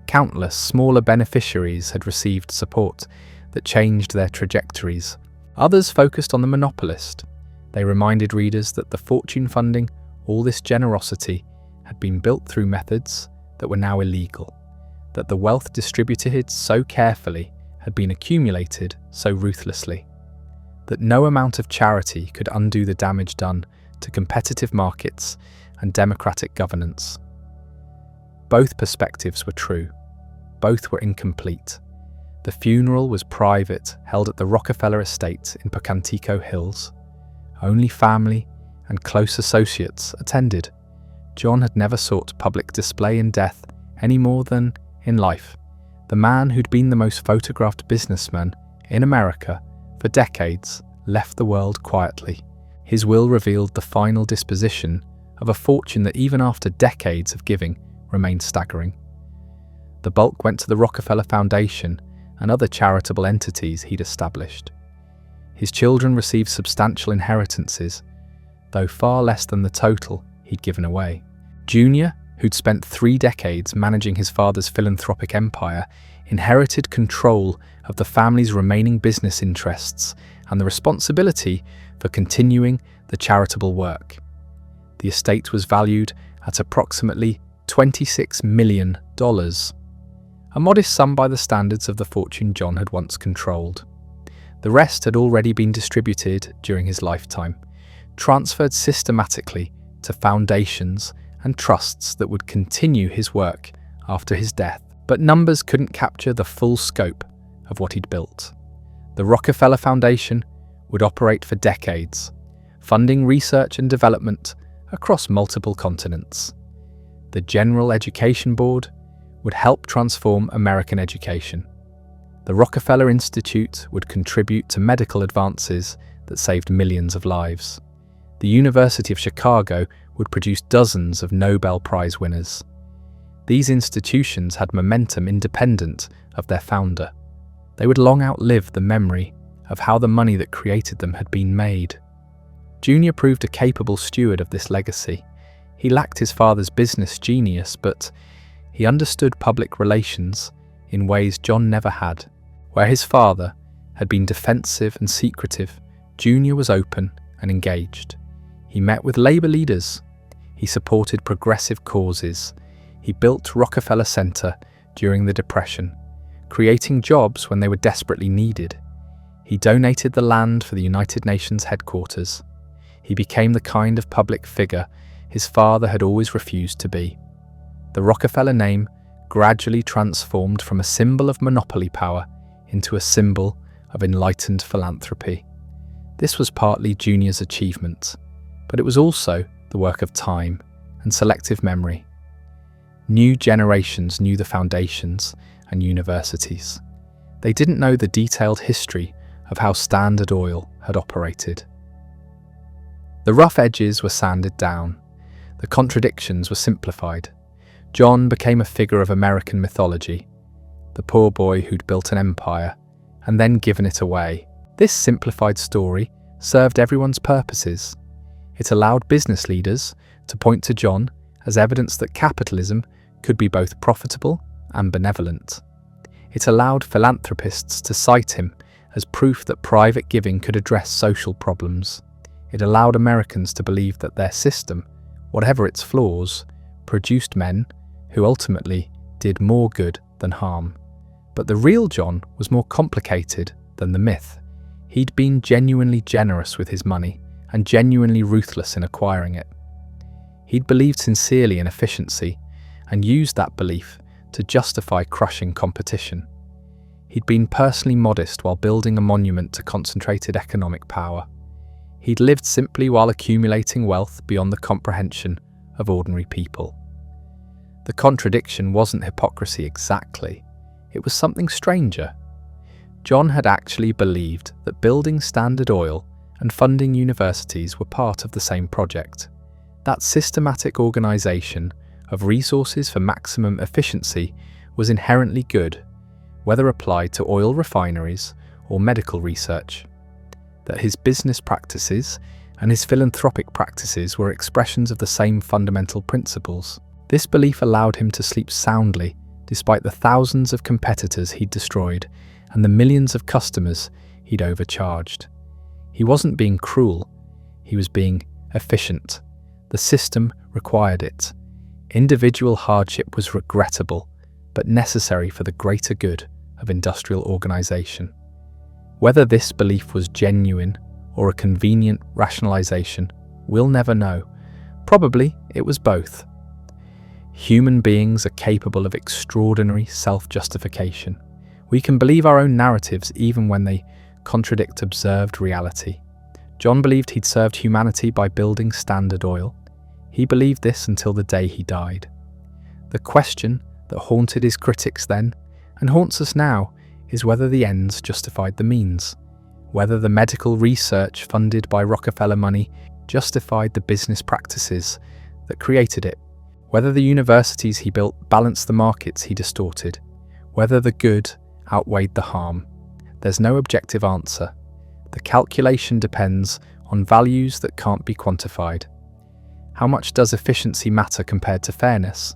Countless smaller beneficiaries had received support that changed their trajectories. Others focused on the monopolist. They reminded readers that the fortune funding all this generosity had been built through methods that were now illegal, that the wealth distributed so carefully had been accumulated so ruthlessly, that no amount of charity could undo the damage done to competitive markets and democratic governance. Both perspectives were true. Both were incomplete. The funeral was private, held at the Rockefeller estate in Pocantico Hills. Only family and close associates attended. John had never sought public display in death any more than in life. The man who'd been the most photographed businessman in America for decades left the world quietly. His will revealed the final disposition of a fortune that even after decades of giving remained staggering. The bulk went to the Rockefeller Foundation and other charitable entities he'd established. His children received substantial inheritances, though far less than the total he'd given away. Junior, who'd spent 3 decades managing his father's philanthropic empire, inherited control of the family's remaining business interests and the responsibility for continuing the charitable work. The estate was valued at approximately $26 million, a modest sum by the standards of the fortune John had once controlled. The rest had already been distributed during his lifetime, transferred systematically to foundations and trusts that would continue his work after his death. But numbers couldn't capture the full scope of what he'd built. The Rockefeller Foundation would operate for decades, funding research and development across multiple continents. The General Education Board would help transform American education. The Rockefeller Institute would contribute to medical advances that saved millions of lives. The University of Chicago would produce dozens of Nobel Prize winners. These institutions had momentum independent of their founder. They would long outlive the memory of how the money that created them had been made. Junior proved a capable steward of this legacy. He lacked his father's business genius, but he understood public relations in ways John never had. Where his father had been defensive and secretive, Junior was open and engaged. He met with labor leaders. He supported progressive causes. He built Rockefeller Center during the Depression, creating jobs when they were desperately needed. He donated the land for the United Nations headquarters. He became the kind of public figure his father had always refused to be. The Rockefeller name gradually transformed from a symbol of monopoly power into a symbol of enlightened philanthropy. This was partly Junior's achievement, but it was also the work of time and selective memory. New generations knew the foundations and universities. They didn't know the detailed history of how Standard Oil had operated. The rough edges were sanded down. The contradictions were simplified. John became a figure of American mythology, the poor boy who'd built an empire and then given it away. This simplified story served everyone's purposes. It allowed business leaders to point to John as evidence that capitalism could be both profitable and benevolent. It allowed philanthropists to cite him as proof that private giving could address social problems. It allowed Americans to believe that their system, whatever its flaws, produced men who ultimately did more good than harm. But the real John was more complicated than the myth. He'd been genuinely generous with his money and genuinely ruthless in acquiring it. He'd believed sincerely in efficiency and used that belief to justify crushing competition. He'd been personally modest while building a monument to concentrated economic power. He'd lived simply while accumulating wealth beyond the comprehension of ordinary people. The contradiction wasn't hypocrisy exactly. It was something stranger. John had actually believed that building Standard Oil and funding universities were part of the same project. That systematic organization of resources for maximum efficiency was inherently good, whether applied to oil refineries or medical research. That his business practices and his philanthropic practices were expressions of the same fundamental principles. This belief allowed him to sleep soundly despite the thousands of competitors he'd destroyed and the millions of customers he'd overcharged. He wasn't being cruel, he was being efficient. The system required it. Individual hardship was regrettable, but necessary for the greater good of industrial organization. Whether this belief was genuine or a convenient rationalization, we'll never know. Probably it was both. Human beings are capable of extraordinary self-justification. We can believe our own narratives even when they contradict observed reality. John believed he'd served humanity by building Standard Oil. He believed this until the day he died. The question that haunted his critics then, and haunts us now, is whether the ends justified the means, whether the medical research funded by Rockefeller money justified the business practices that created it, whether the universities he built balanced the markets he distorted, whether the good outweighed the harm. There's no objective answer. The calculation depends on values that can't be quantified. How much does efficiency matter compared to fairness?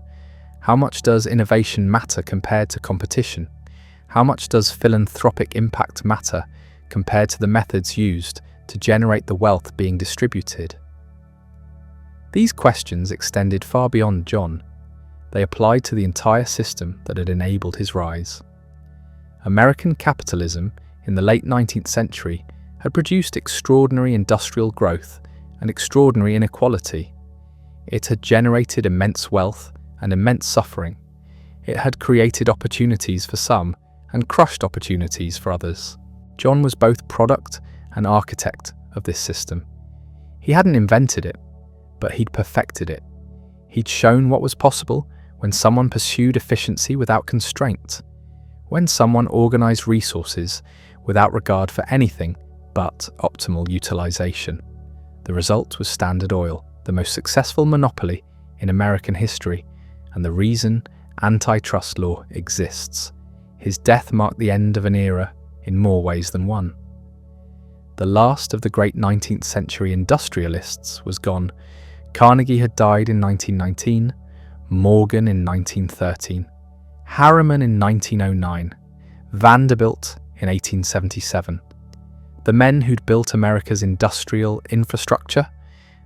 How much does innovation matter compared to competition? How much does philanthropic impact matter compared to the methods used to generate the wealth being distributed? These questions extended far beyond John. They applied to the entire system that had enabled his rise. American capitalism in the late 19th century had produced extraordinary industrial growth and extraordinary inequality. It had generated immense wealth and immense suffering. It had created opportunities for some and crushed opportunities for others. John was both product and architect of this system. He hadn't invented it, but he'd perfected it. He'd shown what was possible when someone pursued efficiency without constraint, when someone organized resources without regard for anything but optimal utilization. The result was Standard Oil, the most successful monopoly in American history, and the reason antitrust law exists. His death marked the end of an era in more ways than one. The last of the great 19th century industrialists was gone. Carnegie had died in 1919, Morgan in 1913, Harriman in 1909, Vanderbilt in 1877. The men who'd built America's industrial infrastructure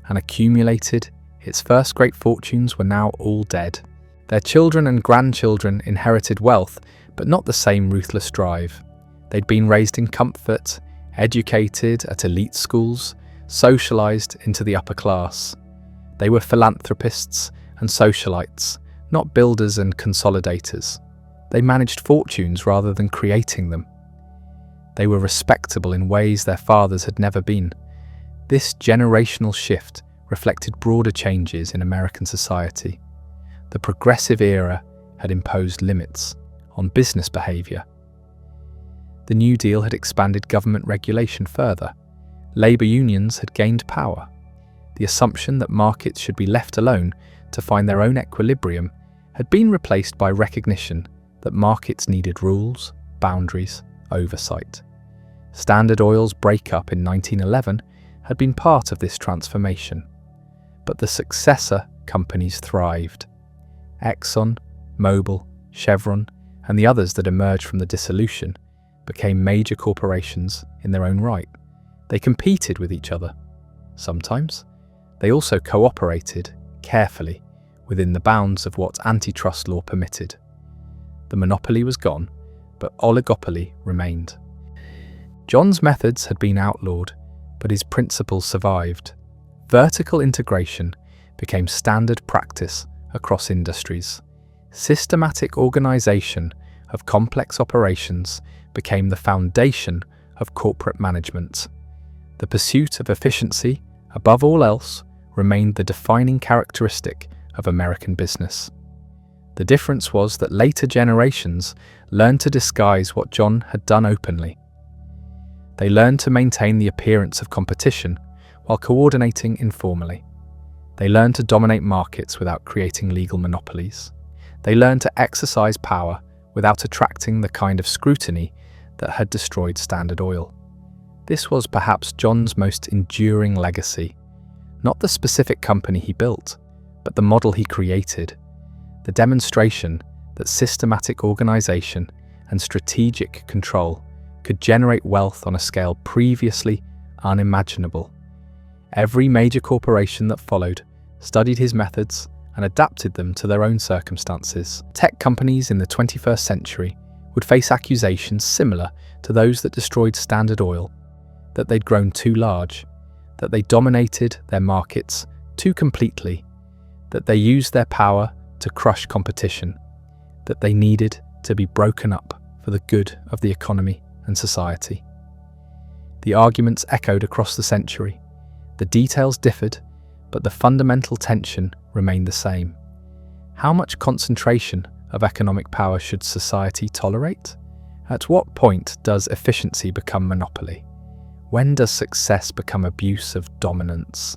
and accumulated its first great fortunes were now all dead. Their children and grandchildren inherited wealth, but not the same ruthless drive. They'd been raised in comfort, educated at elite schools, socialized into the upper class. They were philanthropists and socialites, not builders and consolidators. They managed fortunes rather than creating them. They were respectable in ways their fathers had never been. This generational shift reflected broader changes in American society. The progressive era had imposed limits on business behavior. The New Deal had expanded government regulation further. Labor unions had gained power. The assumption that markets should be left alone to find their own equilibrium had been replaced by recognition that markets needed rules, boundaries, oversight. Standard Oil's breakup in 1911 had been part of this transformation. But the successor companies thrived. Exxon, Mobil, Chevron, and the others that emerged from the dissolution became major corporations in their own right. They competed with each other. Sometimes they also cooperated carefully within the bounds of what antitrust law permitted. The monopoly was gone, but oligopoly remained. John's methods had been outlawed, but his principles survived. Vertical integration became standard practice across industries. Systematic organization of complex operations became the foundation of corporate management. The pursuit of efficiency, above all else, remained the defining characteristic of American business. The difference was that later generations learned to disguise what John had done openly. They learned to maintain the appearance of competition while coordinating informally. They learned to dominate markets without creating legal monopolies. They learned to exercise power without attracting the kind of scrutiny that had destroyed Standard Oil. This was perhaps John's most enduring legacy, not the specific company he built, but the model he created, the demonstration that systematic organization and strategic control could generate wealth on a scale previously unimaginable. Every major corporation that followed studied his methods and adapted them to their own circumstances. Tech companies in the 21st century would face accusations similar to those that destroyed Standard Oil, that they'd grown too large, that they dominated their markets too completely, that they used their power to crush competition, that they needed to be broken up for the good of the economy and society. The arguments echoed across the century. The details differed, but the fundamental tension remained the same. How much concentration of economic power should society tolerate? At what point does efficiency become monopoly? When does success become abuse of dominance?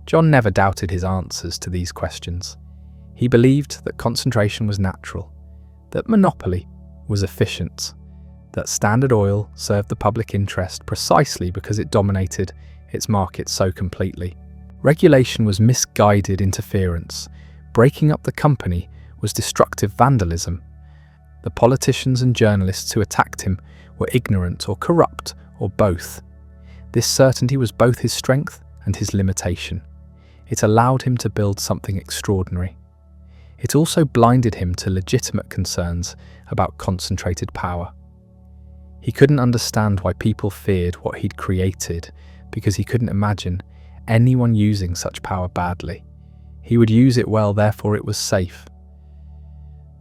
John never doubted his answers to these questions. He believed that concentration was natural, that monopoly was efficient, that Standard Oil served the public interest precisely because it dominated its market so completely. Regulation was misguided interference. Breaking up the company was destructive vandalism. The politicians and journalists who attacked him were ignorant or corrupt or both. This certainty was both his strength and his limitation. It allowed him to build something extraordinary. It also blinded him to legitimate concerns about concentrated power. He couldn't understand why people feared what he'd created because he couldn't imagine anyone using such power badly. He would use it well, therefore it was safe.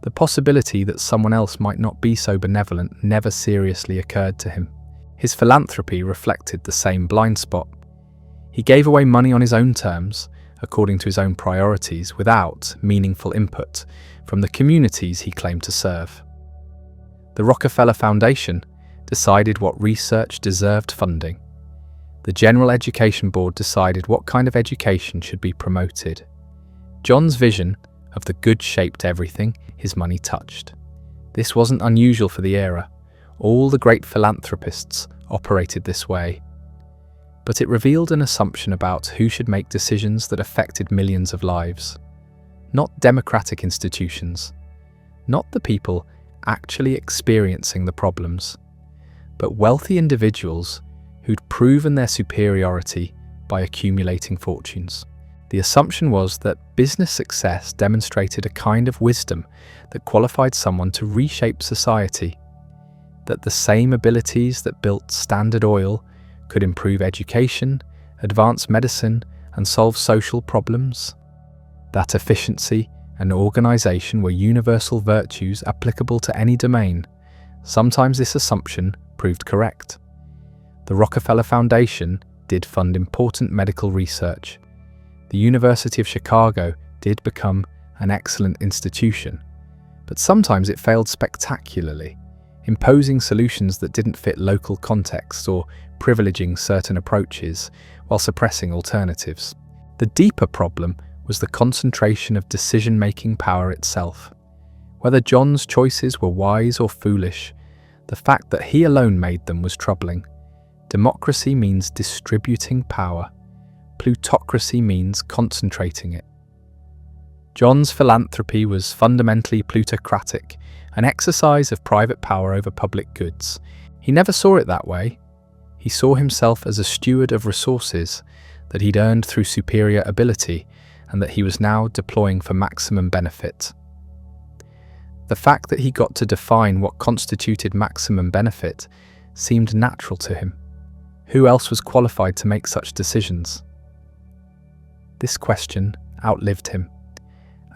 The possibility that someone else might not be so benevolent never seriously occurred to him. His philanthropy reflected the same blind spot. He gave away money on his own terms, according to his own priorities, without meaningful input from the communities he claimed to serve. The Rockefeller Foundation decided what research deserved funding. The General Education Board decided what kind of education should be promoted. John's vision of the good shaped everything his money touched. This wasn't unusual for the era. All the great philanthropists operated this way. But it revealed an assumption about who should make decisions that affected millions of lives. Not democratic institutions, not the people actually experiencing the problems, but wealthy individuals who'd proven their superiority by accumulating fortunes. The assumption was that business success demonstrated a kind of wisdom that qualified someone to reshape society, that the same abilities that built Standard Oil could improve education, advance medicine, and solve social problems, that efficiency and organization were universal virtues applicable to any domain. Sometimes this assumption proved correct. The Rockefeller Foundation did fund important medical research. The University of Chicago did become an excellent institution, but sometimes it failed spectacularly, imposing solutions that didn't fit local contexts or privileging certain approaches while suppressing alternatives. The deeper problem was the concentration of decision-making power itself. Whether John's choices were wise or foolish, the fact that he alone made them was troubling. Democracy means distributing power. Plutocracy means concentrating it. John's philanthropy was fundamentally plutocratic, an exercise of private power over public goods. He never saw it that way. He saw himself as a steward of resources that he'd earned through superior ability and that he was now deploying for maximum benefit. The fact that he got to define what constituted maximum benefit seemed natural to him. Who else was qualified to make such decisions? This question outlived him.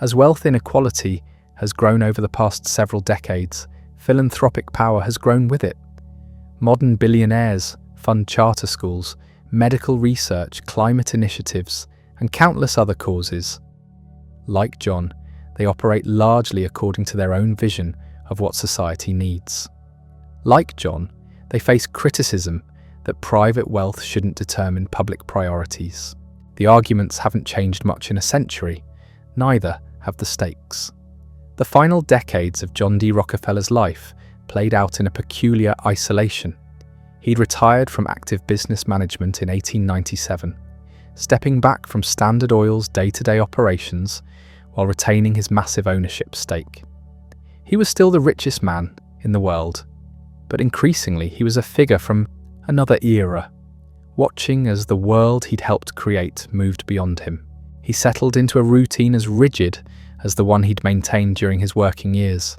As wealth inequality has grown over the past several decades, philanthropic power has grown with it. Modern billionaires fund charter schools, medical research, climate initiatives, and countless other causes. Like John, they operate largely according to their own vision of what society needs. Like John, they face criticism that private wealth shouldn't determine public priorities. The arguments haven't changed much in a century, neither have the stakes. The final decades of John D. Rockefeller's life played out in a peculiar isolation. He'd retired from active business management in 1897, stepping back from Standard Oil's day-to-day operations while retaining his massive ownership stake. He was still the richest man in the world, but increasingly he was a figure from another era, watching as the world he'd helped create moved beyond him. He settled into a routine as rigid as the one he'd maintained during his working years.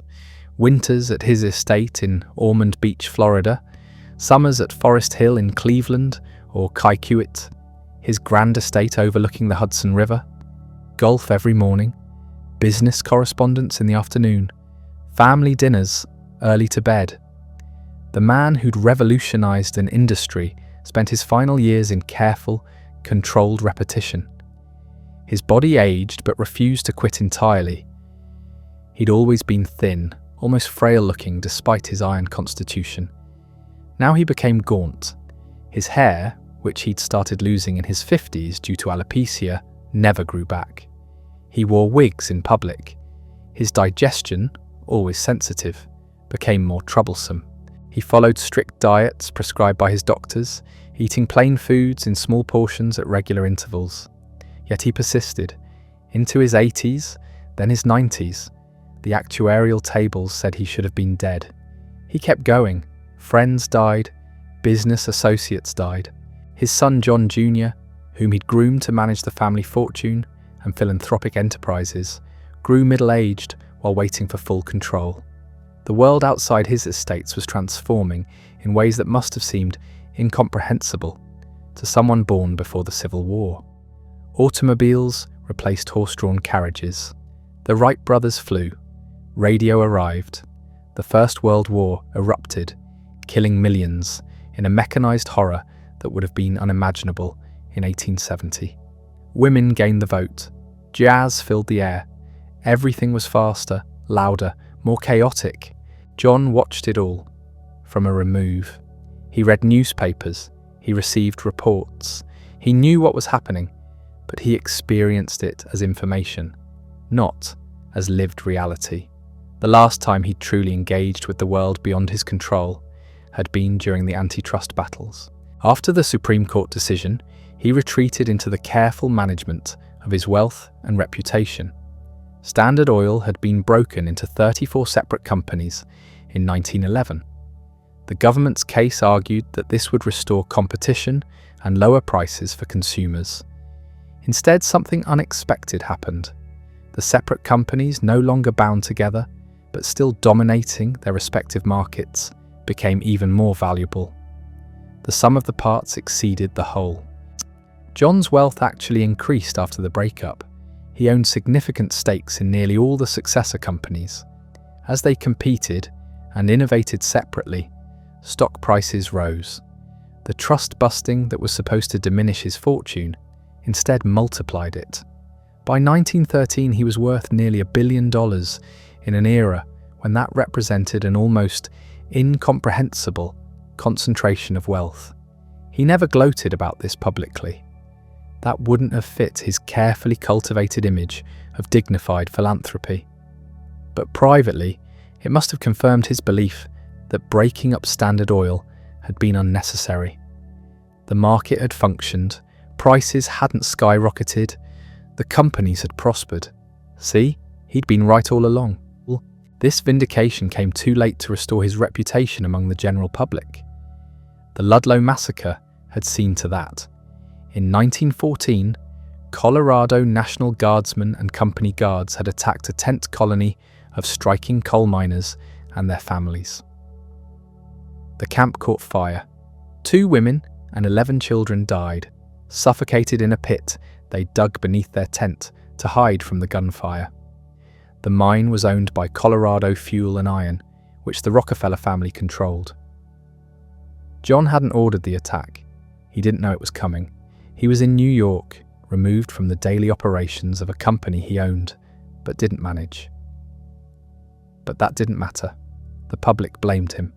Winters at his estate in Ormond Beach, Florida, summers at Forest Hill in Cleveland or Kikuit, his grand estate overlooking the Hudson River, golf every morning, business correspondence in the afternoon, family dinners, early to bed. The man who'd revolutionized an industry spent his final years in careful, controlled repetition. His body aged but refused to quit entirely. He'd always been thin, almost frail-looking despite his iron constitution. Now he became gaunt. His hair, which he'd started losing in his 50s due to alopecia, never grew back. He wore wigs in public. His digestion, always sensitive, became more troublesome. He followed strict diets prescribed by his doctors, eating plain foods in small portions at regular intervals. Yet he persisted. Into his 80s, then his 90s. The actuarial tables said he should have been dead. He kept going. Friends died. Business associates died. His son John Jr., whom he'd groomed to manage the family fortune and philanthropic enterprises, grew middle-aged while waiting for full control. The world outside his estates was transforming in ways that must have seemed incomprehensible to someone born before the Civil War. Automobiles replaced horse-drawn carriages. The Wright brothers flew. Radio arrived. The First World War erupted, killing millions in a mechanized horror that would have been unimaginable in 1870. Women gained the vote. Jazz filled the air. Everything was faster, louder, more chaotic. John watched it all, from a remove. He read newspapers. He received reports. He knew what was happening, but he experienced it as information, not as lived reality. The last time he truly engaged with the world beyond his control had been during the antitrust battles. After the Supreme Court decision, he retreated into the careful management of his wealth and reputation. Standard Oil had been broken into 34 separate companies in 1911. The government's case argued that this would restore competition and lower prices for consumers. Instead, something unexpected happened. The separate companies, no longer bound together, but still dominating their respective markets, became even more valuable. The sum of the parts exceeded the whole. John's wealth actually increased after the breakup. He owned significant stakes in nearly all the successor companies. As they competed and innovated separately, stock prices rose. The trust busting that was supposed to diminish his fortune instead multiplied it. By 1913, he was worth nearly $1 billion in an era when that represented an almost incomprehensible concentration of wealth. He never gloated about this publicly. That wouldn't have fit his carefully cultivated image of dignified philanthropy. But privately, it must have confirmed his belief that breaking up Standard Oil had been unnecessary. The market had functioned, prices hadn't skyrocketed, the companies had prospered. See, he'd been right all along. This vindication came too late to restore his reputation among the general public. The Ludlow Massacre had seen to that. In 1914, Colorado National Guardsmen and company guards had attacked a tent colony of striking coal miners and their families. The camp caught fire. 2 women and 11 children died, suffocated in a pit they dug beneath their tent to hide from the gunfire. The mine was owned by Colorado Fuel and Iron, which the Rockefeller family controlled. John hadn't ordered the attack. He didn't know it was coming. He was in New York, removed from the daily operations of a company he owned, but didn't manage. But that didn't matter. The public blamed him.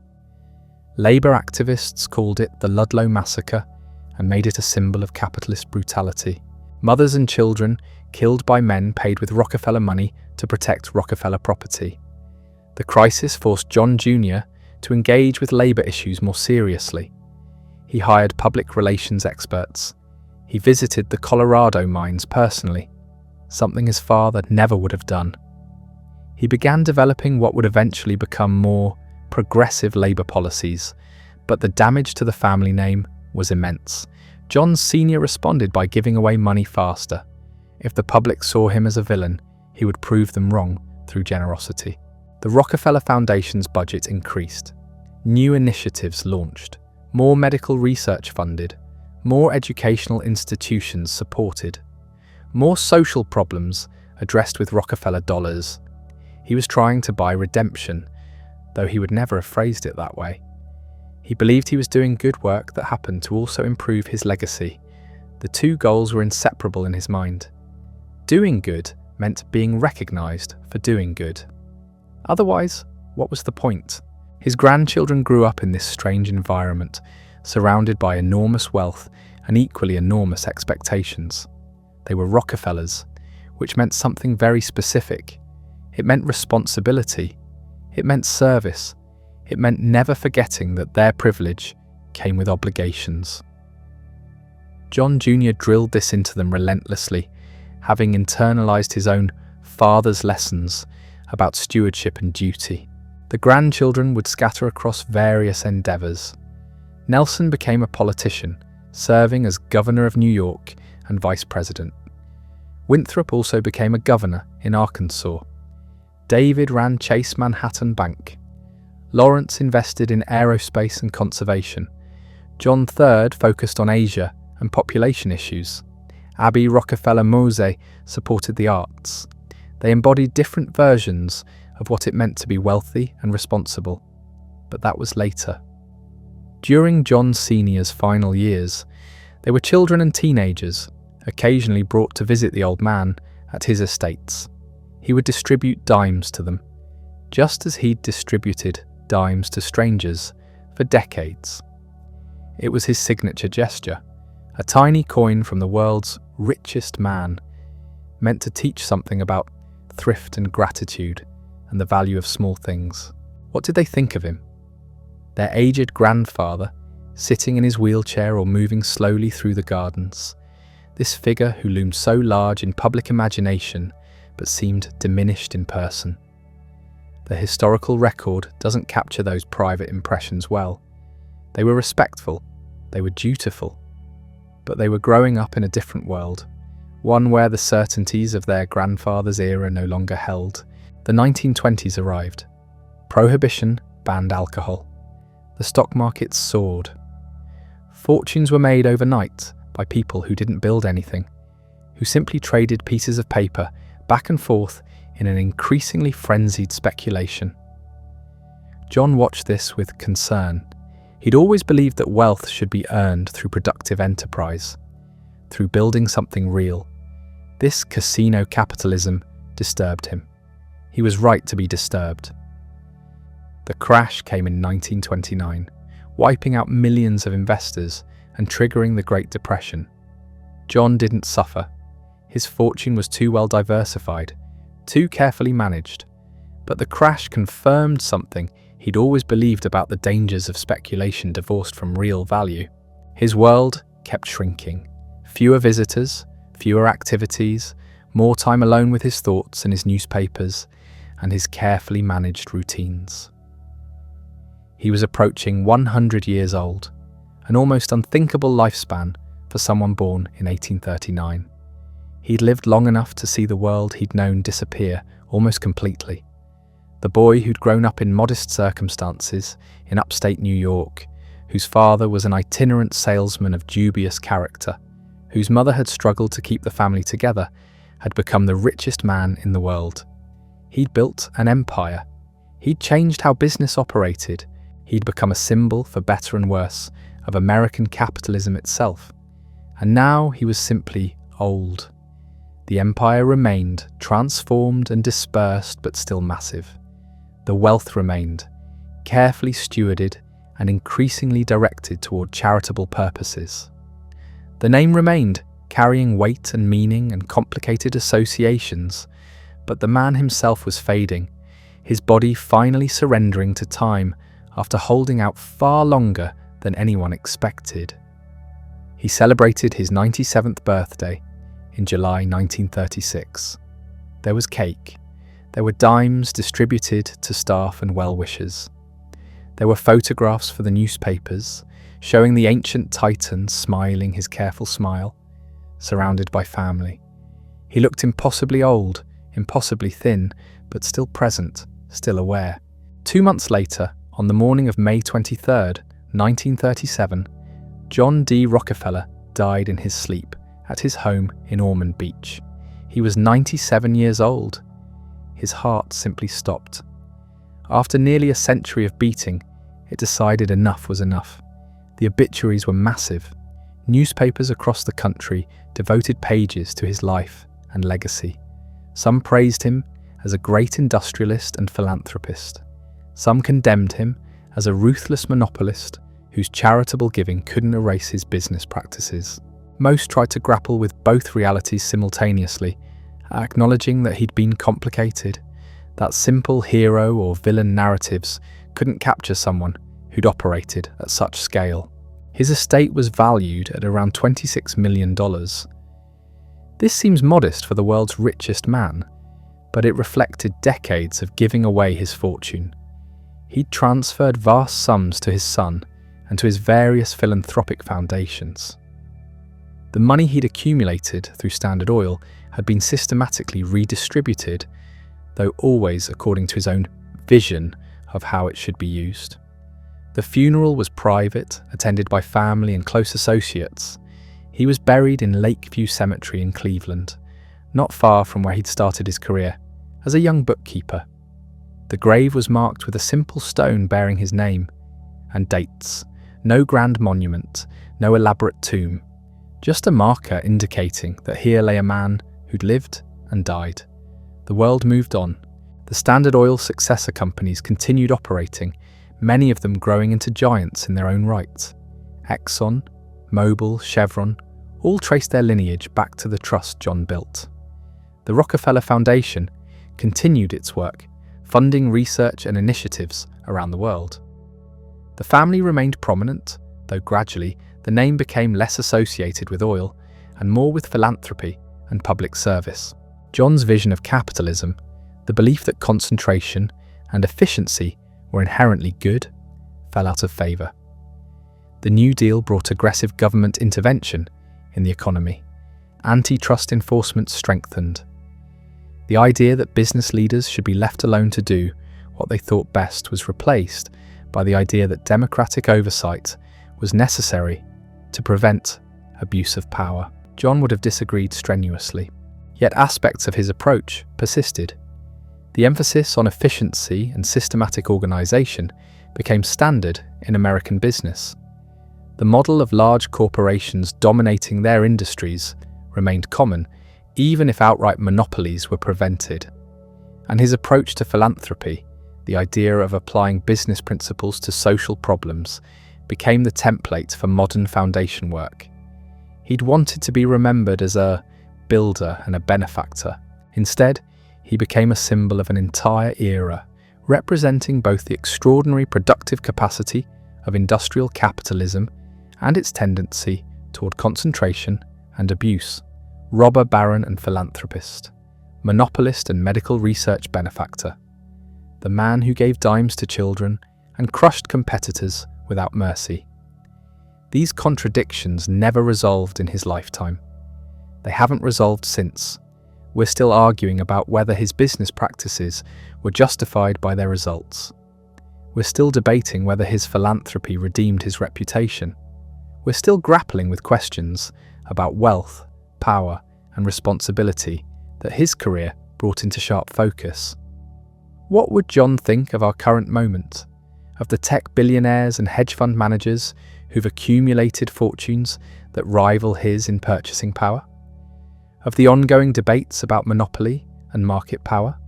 Labour activists called it the Ludlow Massacre and made it a symbol of capitalist brutality. Mothers and children killed by men paid with Rockefeller money to protect Rockefeller property. The crisis forced John Jr. to engage with labour issues more seriously. He hired public relations experts. He visited the Colorado mines personally, something his father never would have done. He began developing what would eventually become more progressive labor policies, but the damage to the family name was immense. John Sr. responded by giving away money faster. If the public saw him as a villain, he would prove them wrong through generosity. The Rockefeller Foundation's budget increased. New initiatives launched. More medical research funded. More educational institutions supported. More social problems addressed with Rockefeller dollars. He was trying to buy redemption, though he would never have phrased it that way. He believed he was doing good work that happened to also improve his legacy. The two goals were inseparable in his mind. Doing good meant being recognized for doing good. Otherwise, what was the point? His grandchildren grew up in this strange environment, surrounded by enormous wealth and equally enormous expectations. They were Rockefellers, which meant something very specific. It meant responsibility. It meant service. It meant never forgetting that their privilege came with obligations. John Jr. drilled this into them relentlessly, having internalized his own father's lessons about stewardship and duty. The grandchildren would scatter across various endeavors. Nelson became a politician, serving as governor of New York and vice president. Winthrop also became a governor in Arkansas. David ran Chase Manhattan Bank. Lawrence invested in aerospace and conservation. John III focused on Asia and population issues. Abby Rockefeller Mose supported the arts. They embodied different versions of what it meant to be wealthy and responsible, but that was later. During John Sr.'s final years, they were children and teenagers, occasionally brought to visit the old man at his estates. He would distribute dimes to them, just as he'd distributed dimes to strangers for decades. It was his signature gesture, a tiny coin from the world's richest man, meant to teach something about thrift and gratitude and the value of small things. What did they think of him? Their aged grandfather, sitting in his wheelchair or moving slowly through the gardens. This figure who loomed so large in public imagination but seemed diminished in person. The historical record doesn't capture those private impressions well. They were respectful, they were dutiful, but they were growing up in a different world, one where the certainties of their grandfather's era no longer held. The 1920s arrived. Prohibition banned alcohol. The stock market soared. Fortunes were made overnight by people who didn't build anything, who simply traded pieces of paper back and forth in an increasingly frenzied speculation. John watched this with concern. He'd always believed that wealth should be earned through productive enterprise, through building something real. This casino capitalism disturbed him. He was right to be disturbed. The crash came in 1929, wiping out millions of investors and triggering the Great Depression. John didn't suffer. His fortune was too well diversified, too carefully managed. But the crash confirmed something he'd always believed about the dangers of speculation divorced from real value. His world kept shrinking. Fewer visitors, fewer activities, more time alone with his thoughts and his newspapers and his carefully managed routines. He was approaching 100 years old, an almost unthinkable lifespan for someone born in 1839. He'd lived long enough to see the world he'd known disappear almost completely. The boy who'd grown up in modest circumstances in upstate New York, whose father was an itinerant salesman of dubious character, whose mother had struggled to keep the family together, had become the richest man in the world. He'd built an empire. He'd changed how business operated. He'd become a symbol, for better and worse, of American capitalism itself. And now he was simply old. The empire remained, transformed and dispersed, but still massive. The wealth remained, carefully stewarded and increasingly directed toward charitable purposes. The name remained, carrying weight and meaning and complicated associations, but the man himself was fading, his body finally surrendering to time after holding out far longer than anyone expected. He celebrated his 97th birthday in July 1936. There was cake. There were dimes distributed to staff and well-wishers. There were photographs for the newspapers, showing the ancient titan smiling his careful smile, surrounded by family. He looked impossibly old, impossibly thin, but still present, still aware. 2 months later, on the morning of May 23rd, 1937, John D. Rockefeller died in his sleep at his home in Ormond Beach. He was 97 years old. His heart simply stopped. After nearly a century of beating, it decided enough was enough. The obituaries were massive. Newspapers across the country devoted pages to his life and legacy. Some praised him as a great industrialist and philanthropist. Some condemned him as a ruthless monopolist whose charitable giving couldn't erase his business practices. Most tried to grapple with both realities simultaneously, acknowledging that he'd been complicated, that simple hero or villain narratives couldn't capture someone who'd operated at such scale. His estate was valued at around $26 million. This seems modest for the world's richest man, but it reflected decades of giving away his fortune. He'd transferred vast sums to his son and to his various philanthropic foundations. The money he'd accumulated through Standard Oil had been systematically redistributed, though always according to his own vision of how it should be used. The funeral was private, attended by family and close associates. He was buried in Lakeview Cemetery in Cleveland, not far from where he'd started his career, as a young bookkeeper. The grave was marked with a simple stone bearing his name and dates. No grand monument, no elaborate tomb, just a marker indicating that here lay a man who'd lived and died. The world moved on. The Standard Oil successor companies continued operating, many of them growing into giants in their own right. Exxon, Mobil, Chevron, all traced their lineage back to the trust John built. The Rockefeller Foundation continued its work, funding research and initiatives around the world. The family remained prominent, though gradually the name became less associated with oil and more with philanthropy and public service. John's vision of capitalism, the belief that concentration and efficiency were inherently good, fell out of favour. The New Deal brought aggressive government intervention in the economy. Antitrust enforcement strengthened. The idea that business leaders should be left alone to do what they thought best was replaced by the idea that democratic oversight was necessary to prevent abuse of power. John would have disagreed strenuously, yet aspects of his approach persisted. The emphasis on efficiency and systematic organisation became standard in American business. The model of large corporations dominating their industries remained common, even if outright monopolies were prevented. And his approach to philanthropy, the idea of applying business principles to social problems, became the template for modern foundation work. He'd wanted to be remembered as a builder and a benefactor. Instead, he became a symbol of an entire era, representing both the extraordinary productive capacity of industrial capitalism and its tendency toward concentration and abuse. Robber baron and philanthropist, monopolist and medical research benefactor, the man who gave dimes to children and crushed competitors without mercy. These contradictions never resolved in his lifetime. They haven't resolved since. We're still arguing about whether his business practices were justified by their results. We're still debating whether his philanthropy redeemed his reputation. We're still grappling with questions about wealth, power, and responsibility that his career brought into sharp focus. What would John think of our current moment? Of the tech billionaires and hedge fund managers who've accumulated fortunes that rival his in purchasing power? Of the ongoing debates about monopoly and market power?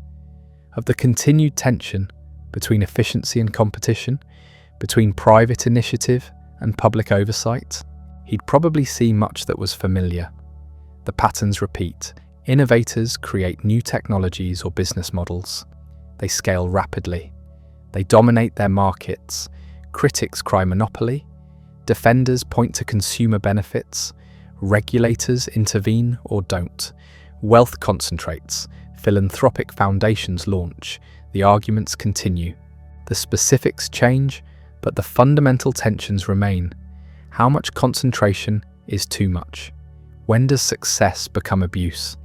Of the continued tension between efficiency and competition, between private initiative and public oversight? He'd probably see much that was familiar. The patterns repeat. Innovators create new technologies or business models. They scale rapidly. They dominate their markets. Critics cry monopoly. Defenders point to consumer benefits. Regulators intervene or don't. Wealth concentrates. Philanthropic foundations launch. The arguments continue. The specifics change, But the fundamental tensions remain. How much concentration is too much? When does success become abuse?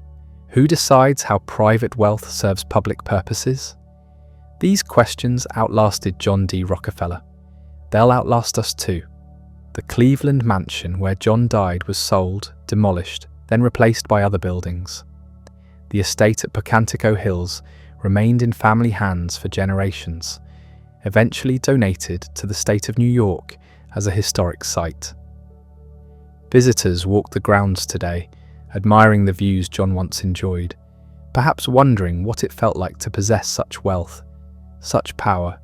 Who decides how private wealth serves public purposes? These questions outlasted John D. Rockefeller. They'll outlast us too. The Cleveland mansion where John died was sold, demolished, then replaced by other buildings. The estate at Pocantico Hills remained in family hands for generations, eventually donated to the state of New York as a historic site. Visitors walk the grounds today, admiring the views John once enjoyed, perhaps wondering what it felt like to possess such wealth, such power,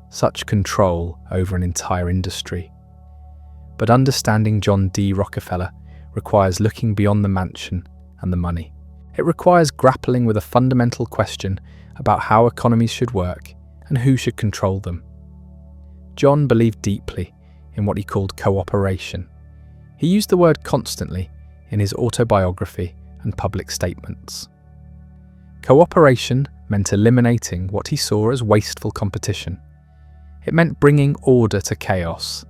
such control over an entire industry. But understanding John D. Rockefeller requires looking beyond the mansion and the money. It requires grappling with a fundamental question about how economies should work and who should control them. John believed deeply in what he called cooperation. He used the word constantly in his autobiography and public statements. Cooperation meant eliminating what he saw as wasteful competition. It meant bringing order to chaos.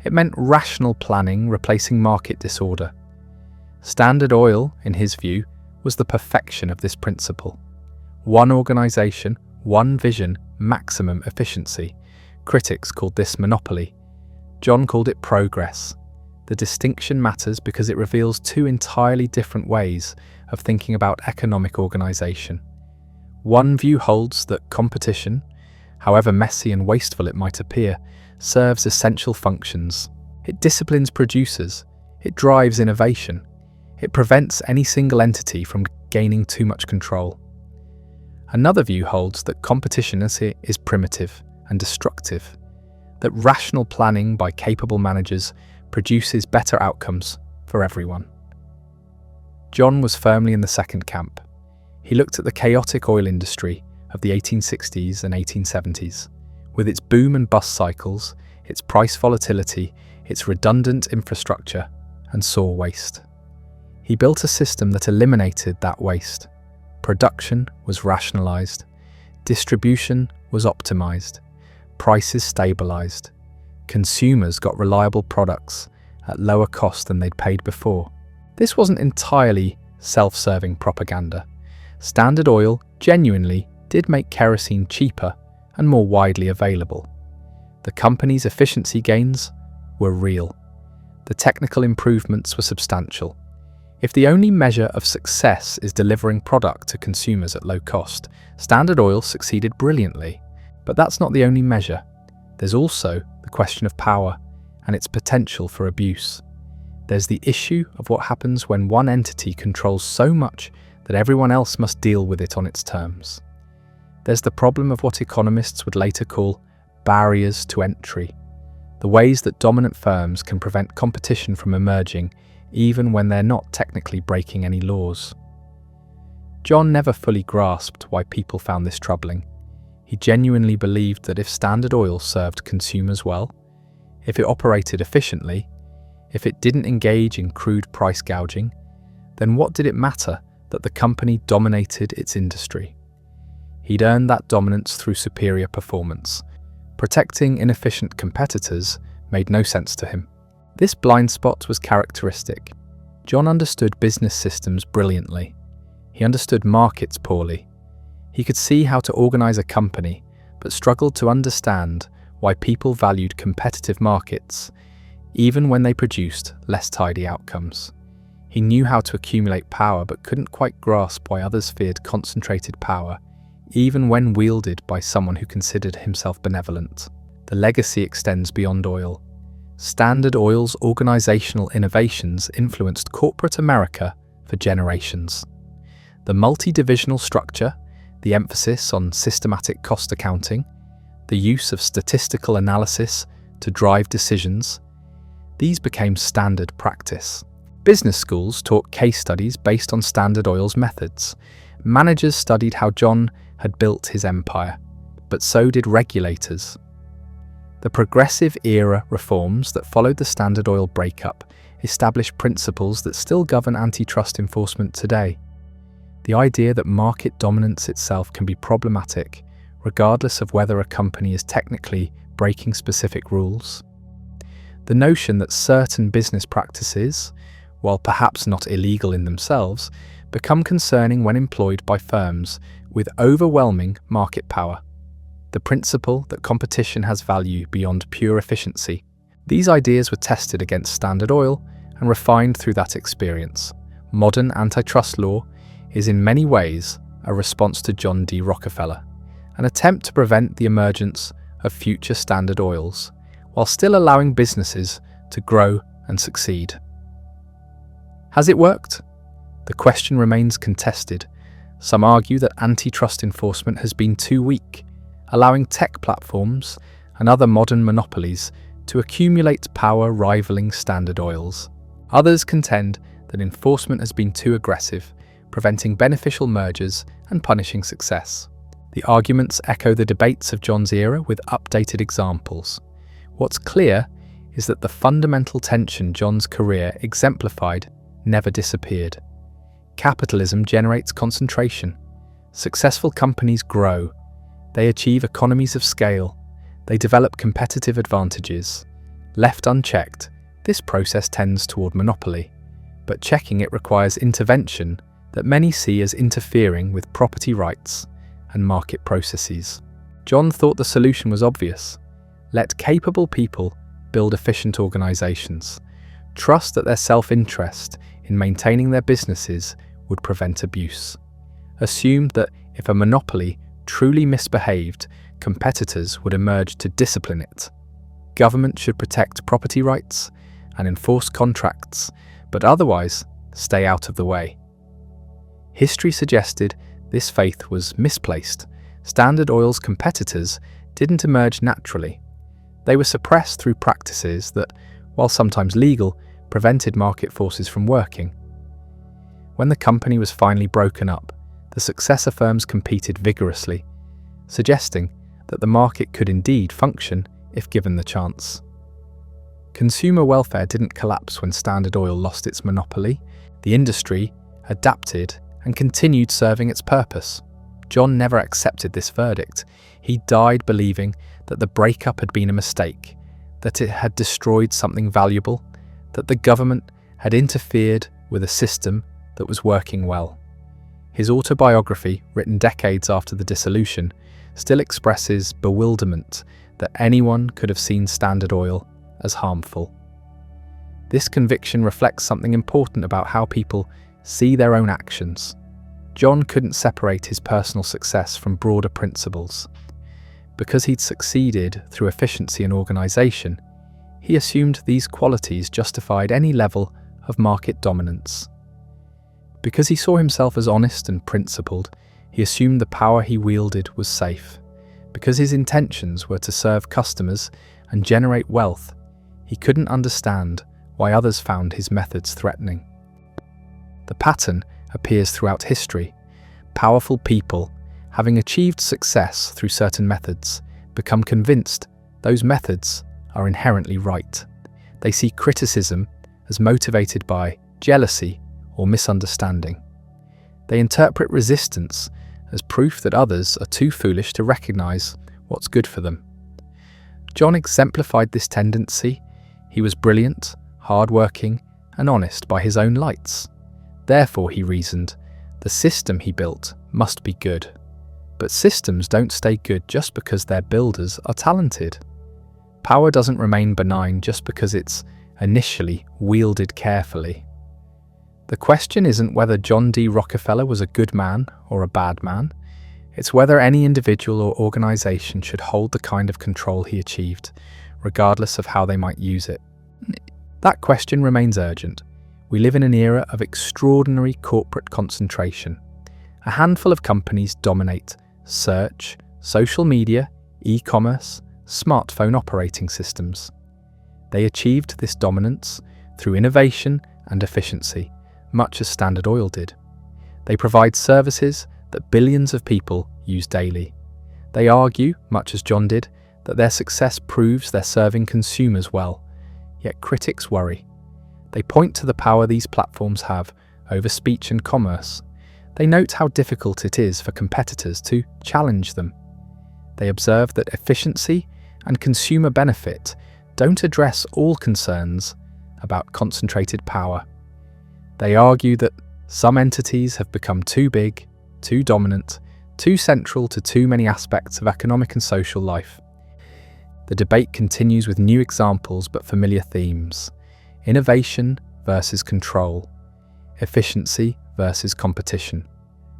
It meant rational planning replacing market disorder. Standard Oil, in his view, was the perfection of this principle. One organization, one vision, maximum efficiency. Critics called this monopoly. John called it progress. The distinction matters because it reveals two entirely different ways of thinking about economic organization. One view holds that competition, however messy and wasteful it might appear, serves essential functions. It disciplines producers. It drives innovation. It prevents any single entity from gaining too much control. Another view holds that competition is primitive and destructive, that rational planning by capable managers produces better outcomes for everyone. John was firmly in the second camp. He looked at the chaotic oil industry of the 1860s and 1870s, with its boom and bust cycles, its price volatility, its redundant infrastructure, and saw waste. He built a system that eliminated that waste. Production was rationalized, distribution was optimized, prices stabilized, consumers got reliable products at lower cost than they'd paid before. This wasn't entirely self-serving propaganda. Standard Oil genuinely did make kerosene cheaper and more widely available. The company's efficiency gains were real. The technical improvements were substantial. If the only measure of success is delivering product to consumers at low cost, Standard Oil succeeded brilliantly. But that's not the only measure. There's also the question of power and its potential for abuse. There's the issue of what happens when one entity controls so much that everyone else must deal with it on its terms. There's the problem of what economists would later call barriers to entry, the ways that dominant firms can prevent competition from emerging even when they're not technically breaking any laws. John never fully grasped why people found this troubling. He genuinely believed that if Standard Oil served consumers well, if it operated efficiently, if it didn't engage in crude price gouging, then what did it matter that the company dominated its industry? He'd earned that dominance through superior performance. Protecting inefficient competitors made no sense to him. This blind spot was characteristic. John understood business systems brilliantly. He understood markets poorly. He could see how to organize a company, but struggled to understand why people valued competitive markets, even when they produced less tidy outcomes. He knew how to accumulate power, but couldn't quite grasp why others feared concentrated power, even when wielded by someone who considered himself benevolent. The legacy extends beyond oil. Standard Oil's organizational innovations influenced corporate America for generations. The multi-divisional structure, the emphasis on systematic cost accounting, the use of statistical analysis to drive decisions, these became standard practice. Business schools taught case studies based on Standard Oil's methods. Managers studied how John had built his empire, but so did regulators. The progressive era reforms that followed the Standard Oil breakup established principles that still govern antitrust enforcement today. The idea that market dominance itself can be problematic, regardless of whether a company is technically breaking specific rules. The notion that certain business practices, while perhaps not illegal in themselves, become concerning when employed by firms with overwhelming market power. The principle that competition has value beyond pure efficiency. These ideas were tested against Standard Oil and refined through that experience. Modern antitrust law is in many ways a response to John D. Rockefeller, an attempt to prevent the emergence of future Standard Oils, while still allowing businesses to grow and succeed. Has it worked? The question remains contested. Some argue that antitrust enforcement has been too weak, allowing tech platforms and other modern monopolies to accumulate power rivaling Standard Oil's. Others contend that enforcement has been too aggressive, preventing beneficial mergers and punishing success. The arguments echo the debates of John's era with updated examples. What's clear is that the fundamental tension John's career exemplified never disappeared. Capitalism generates concentration. Successful companies grow. They achieve economies of scale. They develop competitive advantages. Left unchecked, this process tends toward monopoly, but checking it requires intervention that many see as interfering with property rights and market processes. John thought the solution was obvious. Let capable people build efficient organizations. Trust that their self-interest in maintaining their businesses would prevent abuse. Assumed that if a monopoly truly misbehaved, competitors would emerge to discipline it. Government should protect property rights and enforce contracts, but otherwise stay out of the way. History suggested this faith was misplaced. Standard Oil's competitors didn't emerge naturally. They were suppressed through practices that, while sometimes legal, prevented market forces from working. When the company was finally broken up, the successor firms competed vigorously, suggesting that the market could indeed function if given the chance. Consumer welfare didn't collapse when Standard Oil lost its monopoly. The industry adapted and continued serving its purpose. John never accepted this verdict. He died believing that the breakup had been a mistake, that it had destroyed something valuable, that the government had interfered with a system that was working well. His autobiography, written decades after the dissolution, still expresses bewilderment that anyone could have seen Standard Oil as harmful. This conviction reflects something important about how people see their own actions. John couldn't separate his personal success from broader principles. Because he'd succeeded through efficiency and organization, he assumed these qualities justified any level of market dominance. Because he saw himself as honest and principled, he assumed the power he wielded was safe. Because his intentions were to serve customers and generate wealth, he couldn't understand why others found his methods threatening. The pattern appears throughout history. Powerful people, having achieved success through certain methods, become convinced those methods are inherently right. They see criticism as motivated by jealousy or misunderstanding. They interpret resistance as proof that others are too foolish to recognize what's good for them. John exemplified this tendency. He was brilliant, hard-working, and honest by his own lights. Therefore, he reasoned, the system he built must be good. But systems don't stay good just because their builders are talented. Power doesn't remain benign just because it's initially wielded carefully. The question isn't whether John D. Rockefeller was a good man or a bad man. It's whether any individual or organization should hold the kind of control he achieved, regardless of how they might use it. That question remains urgent. We live in an era of extraordinary corporate concentration. A handful of companies dominate search, social media, e-commerce, smartphone operating systems. They achieved this dominance through innovation and efficiency, much as Standard Oil did. They provide services that billions of people use daily. They argue, much as John did, that their success proves they're serving consumers well, yet critics worry. They point to the power these platforms have over speech and commerce. They note how difficult it is for competitors to challenge them. They observe that efficiency and consumer benefit don't address all concerns about concentrated power. They argue that some entities have become too big, too dominant, too central to too many aspects of economic and social life. The debate continues with new examples but familiar themes: innovation versus control, efficiency versus competition,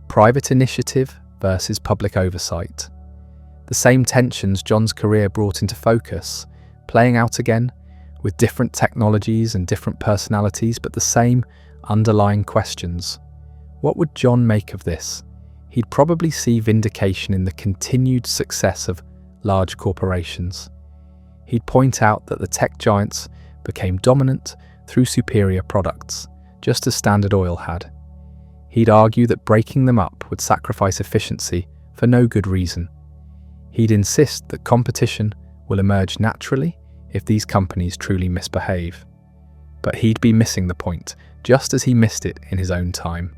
private initiative versus public oversight. The same tensions John's career brought into focus, playing out again with different technologies and different personalities, but the same underlying questions. What would John make of this? He'd probably see vindication in the continued success of large corporations. He'd point out that the tech giants became dominant through superior products, just as Standard Oil had. He'd argue that breaking them up would sacrifice efficiency for no good reason. He'd insist that competition will emerge naturally if these companies truly misbehave. But he'd be missing the point, just as he missed it in his own time.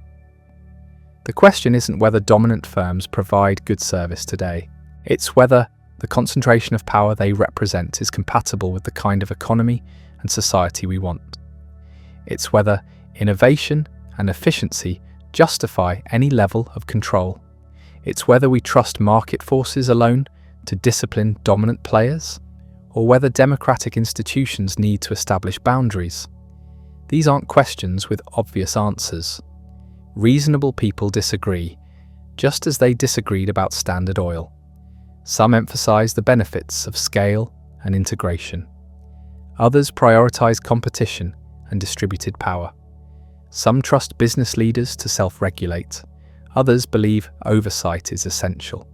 The question isn't whether dominant firms provide good service today. It's whether the concentration of power they represent is compatible with the kind of economy and society we want. It's whether innovation and efficiency justify any level of control. It's whether we trust market forces alone to discipline dominant players, or whether democratic institutions need to establish boundaries. These aren't questions with obvious answers. Reasonable people disagree, just as they disagreed about Standard Oil. Some emphasize the benefits of scale and integration. Others prioritize competition and distributed power. Some trust business leaders to self-regulate. Others believe oversight is essential.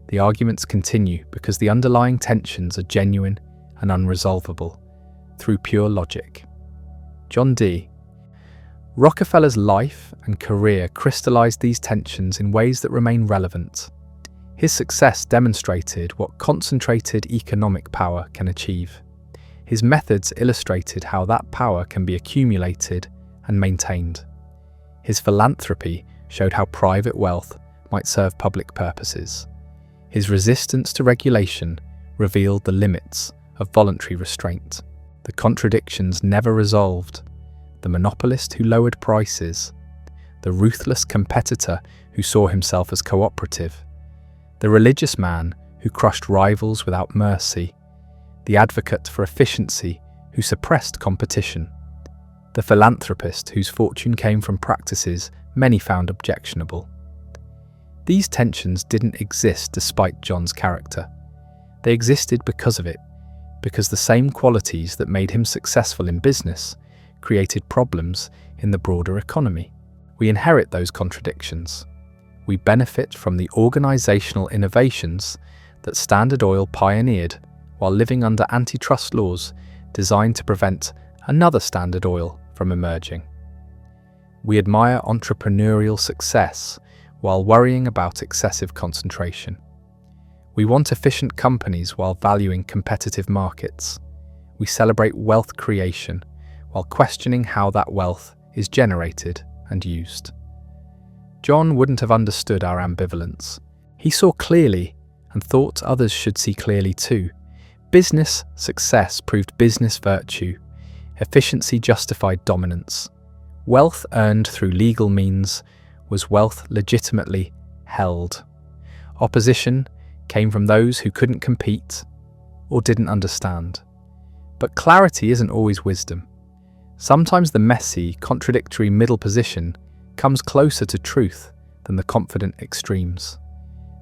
The arguments continue because the underlying tensions are genuine and unresolvable through pure logic. John D. Rockefeller's life and career crystallized these tensions in ways that remain relevant. His success demonstrated what concentrated economic power can achieve. His methods illustrated how that power can be accumulated and maintained. His philanthropy showed how private wealth might serve public purposes. His resistance to regulation revealed the limits of voluntary restraint. The contradictions never resolved: the monopolist who lowered prices, the ruthless competitor who saw himself as cooperative, the religious man who crushed rivals without mercy, the advocate for efficiency who suppressed competition, the philanthropist whose fortune came from practices many found objectionable. These tensions didn't exist despite John's character. They existed because of it, because the same qualities that made him successful in business created problems in the broader economy. We inherit those contradictions. We benefit from the organizational innovations that Standard Oil pioneered while living under antitrust laws designed to prevent another Standard Oil from emerging. We admire entrepreneurial success while worrying about excessive concentration. We want efficient companies while valuing competitive markets. We celebrate wealth creation while questioning how that wealth is generated and used. John wouldn't have understood our ambivalence. He saw clearly and thought others should see clearly too. Business success proved business virtue. Efficiency justified dominance. Wealth earned through legal means was wealth legitimately held. Opposition came from those who couldn't compete or didn't understand. But clarity isn't always wisdom. Sometimes the messy, contradictory middle position comes closer to truth than the confident extremes.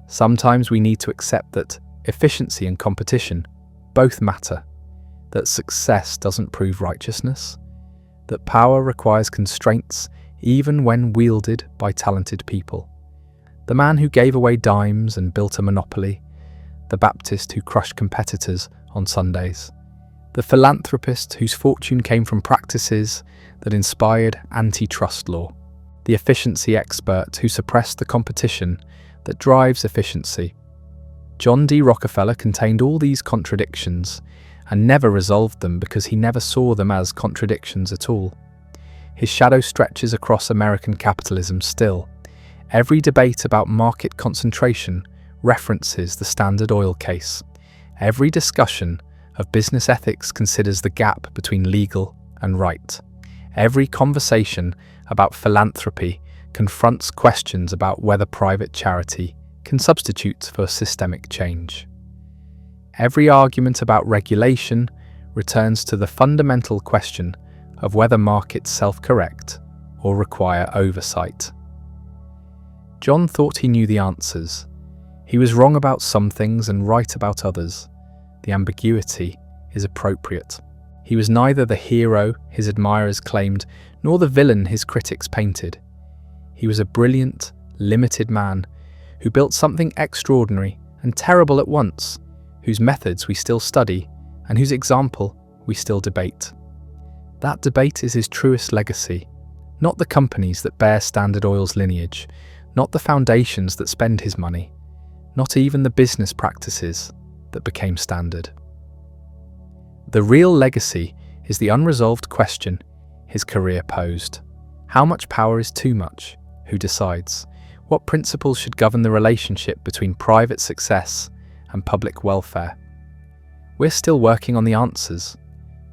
Sometimes we need to accept that efficiency and competition both matter, that success doesn't prove righteousness, that power requires constraints even when wielded by talented people. The man who gave away dimes and built a monopoly, the Baptist who crushed competitors on Sundays, the philanthropist whose fortune came from practices that inspired antitrust law, the efficiency expert who suppressed the competition that drives efficiency. John D. Rockefeller contained all these contradictions and never resolved them because he never saw them as contradictions at all. His shadow stretches across American capitalism still. Every debate about market concentration references the Standard Oil case. Every discussion of business ethics considers the gap between legal and right. Every conversation about philanthropy confronts questions about whether private charity can substitute for systemic change. Every argument about regulation returns to the fundamental question of whether markets self-correct or require oversight. John thought he knew the answers. He was wrong about some things and right about others. The ambiguity is appropriate. He was neither the hero his admirers claimed nor the villain his critics painted. He was a brilliant, limited man who built something extraordinary and terrible at once, whose methods we still study and whose example we still debate. That debate is his truest legacy, not the companies that bear Standard Oil's lineage, not the foundations that spend his money, not even the business practices that became Standard. The real legacy is the unresolved question his career posed. How much power is too much? Who decides? What principles should govern the relationship between private success and public welfare? We're still working on the answers.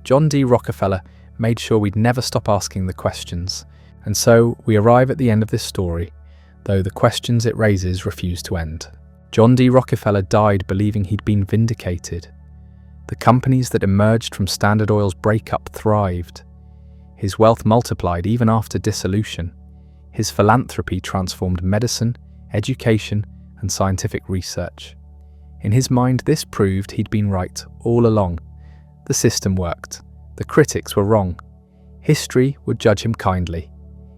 John D. Rockefeller made sure we'd never stop asking the questions, and so we arrive at the end of this story, though the questions it raises refuse to end. John D. Rockefeller died believing he'd been vindicated. The companies that emerged from Standard Oil's breakup thrived. His wealth multiplied even after dissolution. His philanthropy transformed medicine, education, and scientific research. In his mind, this proved he'd been right all along. The system worked. The critics were wrong. History would judge him kindly.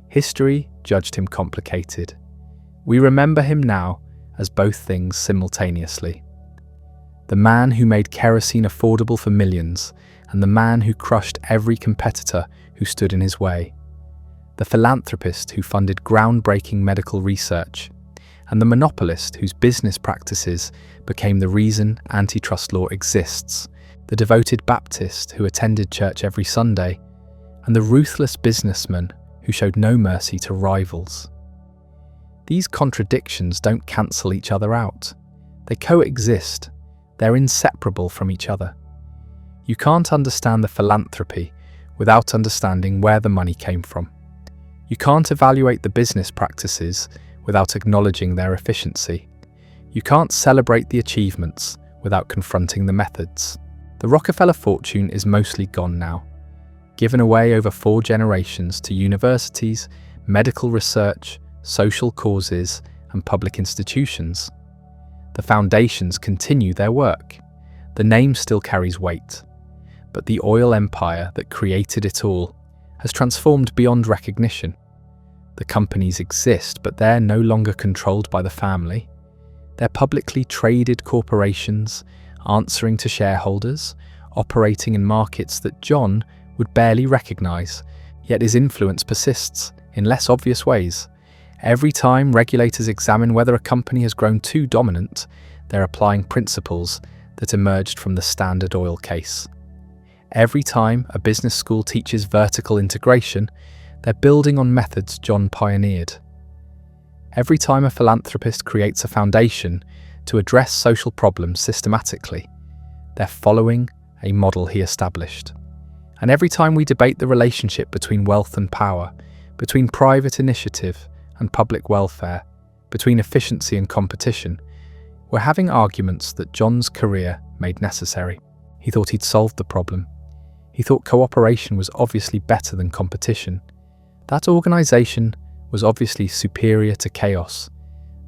History judged him complicated. We remember him now as both things simultaneously. The man who made kerosene affordable for millions, and the man who crushed every competitor who stood in his way. The philanthropist who funded groundbreaking medical research, and the monopolist whose business practices became the reason antitrust law exists, the devoted Baptist who attended church every Sunday, and the ruthless businessman who showed no mercy to rivals. These contradictions don't cancel each other out. They coexist. They're inseparable from each other. You can't understand the philanthropy without understanding where the money came from. You can't evaluate the business practices without acknowledging their efficiency. You can't celebrate the achievements without confronting the methods. The Rockefeller fortune is mostly gone now, given away over 4 generations to universities, medical research, social causes, and public institutions. The foundations continue their work. The name still carries weight. But the oil empire that created it all has transformed beyond recognition. The companies exist, but they're no longer controlled by the family. They're publicly traded corporations, answering to shareholders, operating in markets that John would barely recognize, yet his influence persists in less obvious ways. Every time regulators examine whether a company has grown too dominant, they're applying principles that emerged from the Standard Oil case. Every time a business school teaches vertical integration, they're building on methods John pioneered. Every time a philanthropist creates a foundation to address social problems systematically, they're following a model he established. And every time we debate the relationship between wealth and power, between private initiative and public welfare, between efficiency and competition, we're having arguments that John's career made necessary. He thought he'd solved the problem. He thought cooperation was obviously better than competition. That organization was obviously superior to chaos.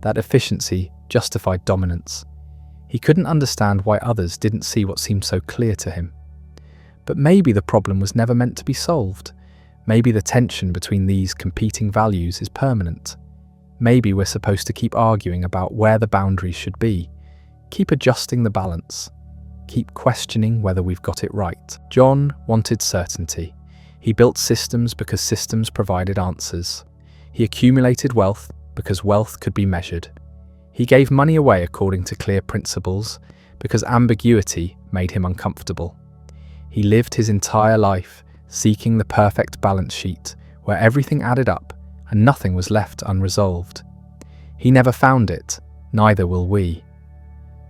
That efficiency justified dominance. He couldn't understand why others didn't see what seemed so clear to him. But maybe the problem was never meant to be solved. Maybe the tension between these competing values is permanent. Maybe we're supposed to keep arguing about where the boundaries should be, keep adjusting the balance, keep questioning whether we've got it right. John wanted certainty. He built systems because systems provided answers. He accumulated wealth because wealth could be measured. He gave money away according to clear principles because ambiguity made him uncomfortable. He lived his entire life seeking the perfect balance sheet where everything added up and nothing was left unresolved. He never found it, neither will we.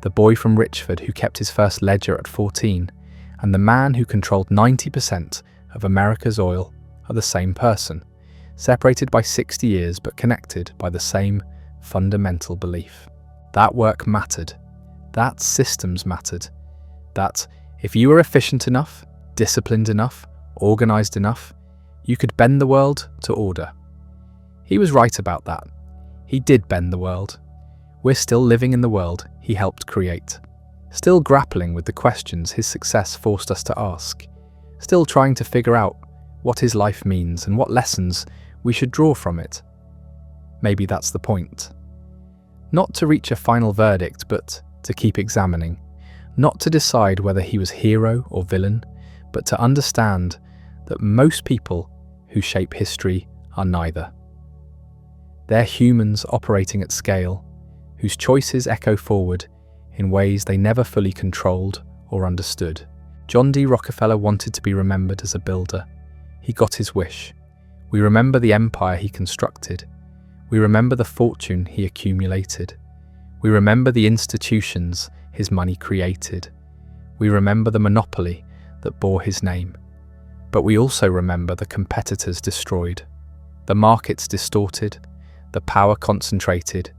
the boy from Richford who kept his first ledger at 14, and the man who controlled 90% of America's oil are the same person, separated by 60 years but connected by the same fundamental belief. That work mattered. That systems mattered. That if you were efficient enough, disciplined enough, organized enough, you could bend the world to order. He was right about that. He did bend the world. We're still living in the world he helped create, still grappling with the questions his success forced us to ask, still trying to figure out what his life means and what lessons we should draw from it. Maybe that's the point. Not to reach a final verdict, but to keep examining. Not to decide whether he was hero or villain, but to understand that most people who shape history are neither. They're humans operating at scale, whose choices echo forward in ways they never fully controlled or understood. John D. Rockefeller wanted to be remembered as a builder. He got his wish. We remember the empire he constructed. We remember the fortune he accumulated. We remember the institutions his money created. We remember the monopoly that bore his name. But we also remember the competitors destroyed, the markets distorted, the power concentrated,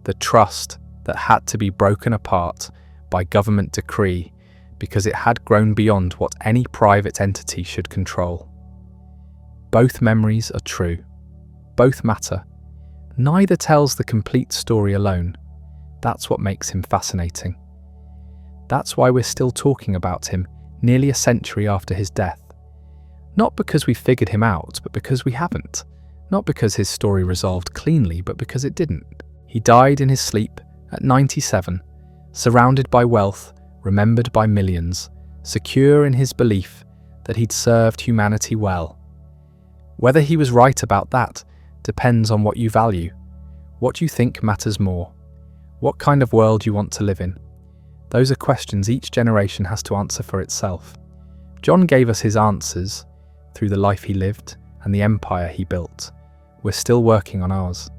the trust that had to be broken apart by government decree because it had grown beyond what any private entity should control. Both memories are true. Both matter. Neither tells the complete story alone. That's what makes him fascinating. That's why we're still talking about him nearly a century after his death. Not because we figured him out, but because we haven't. Not because his story resolved cleanly, but because it didn't. He died in his sleep at 97, surrounded by wealth, remembered by millions, secure in his belief that he'd served humanity well. Whether he was right about that depends on what you value, what you think matters more, what kind of world you want to live in. Those are questions each generation has to answer for itself. John gave us his answers through the life he lived and the empire he built. We're still working on ours.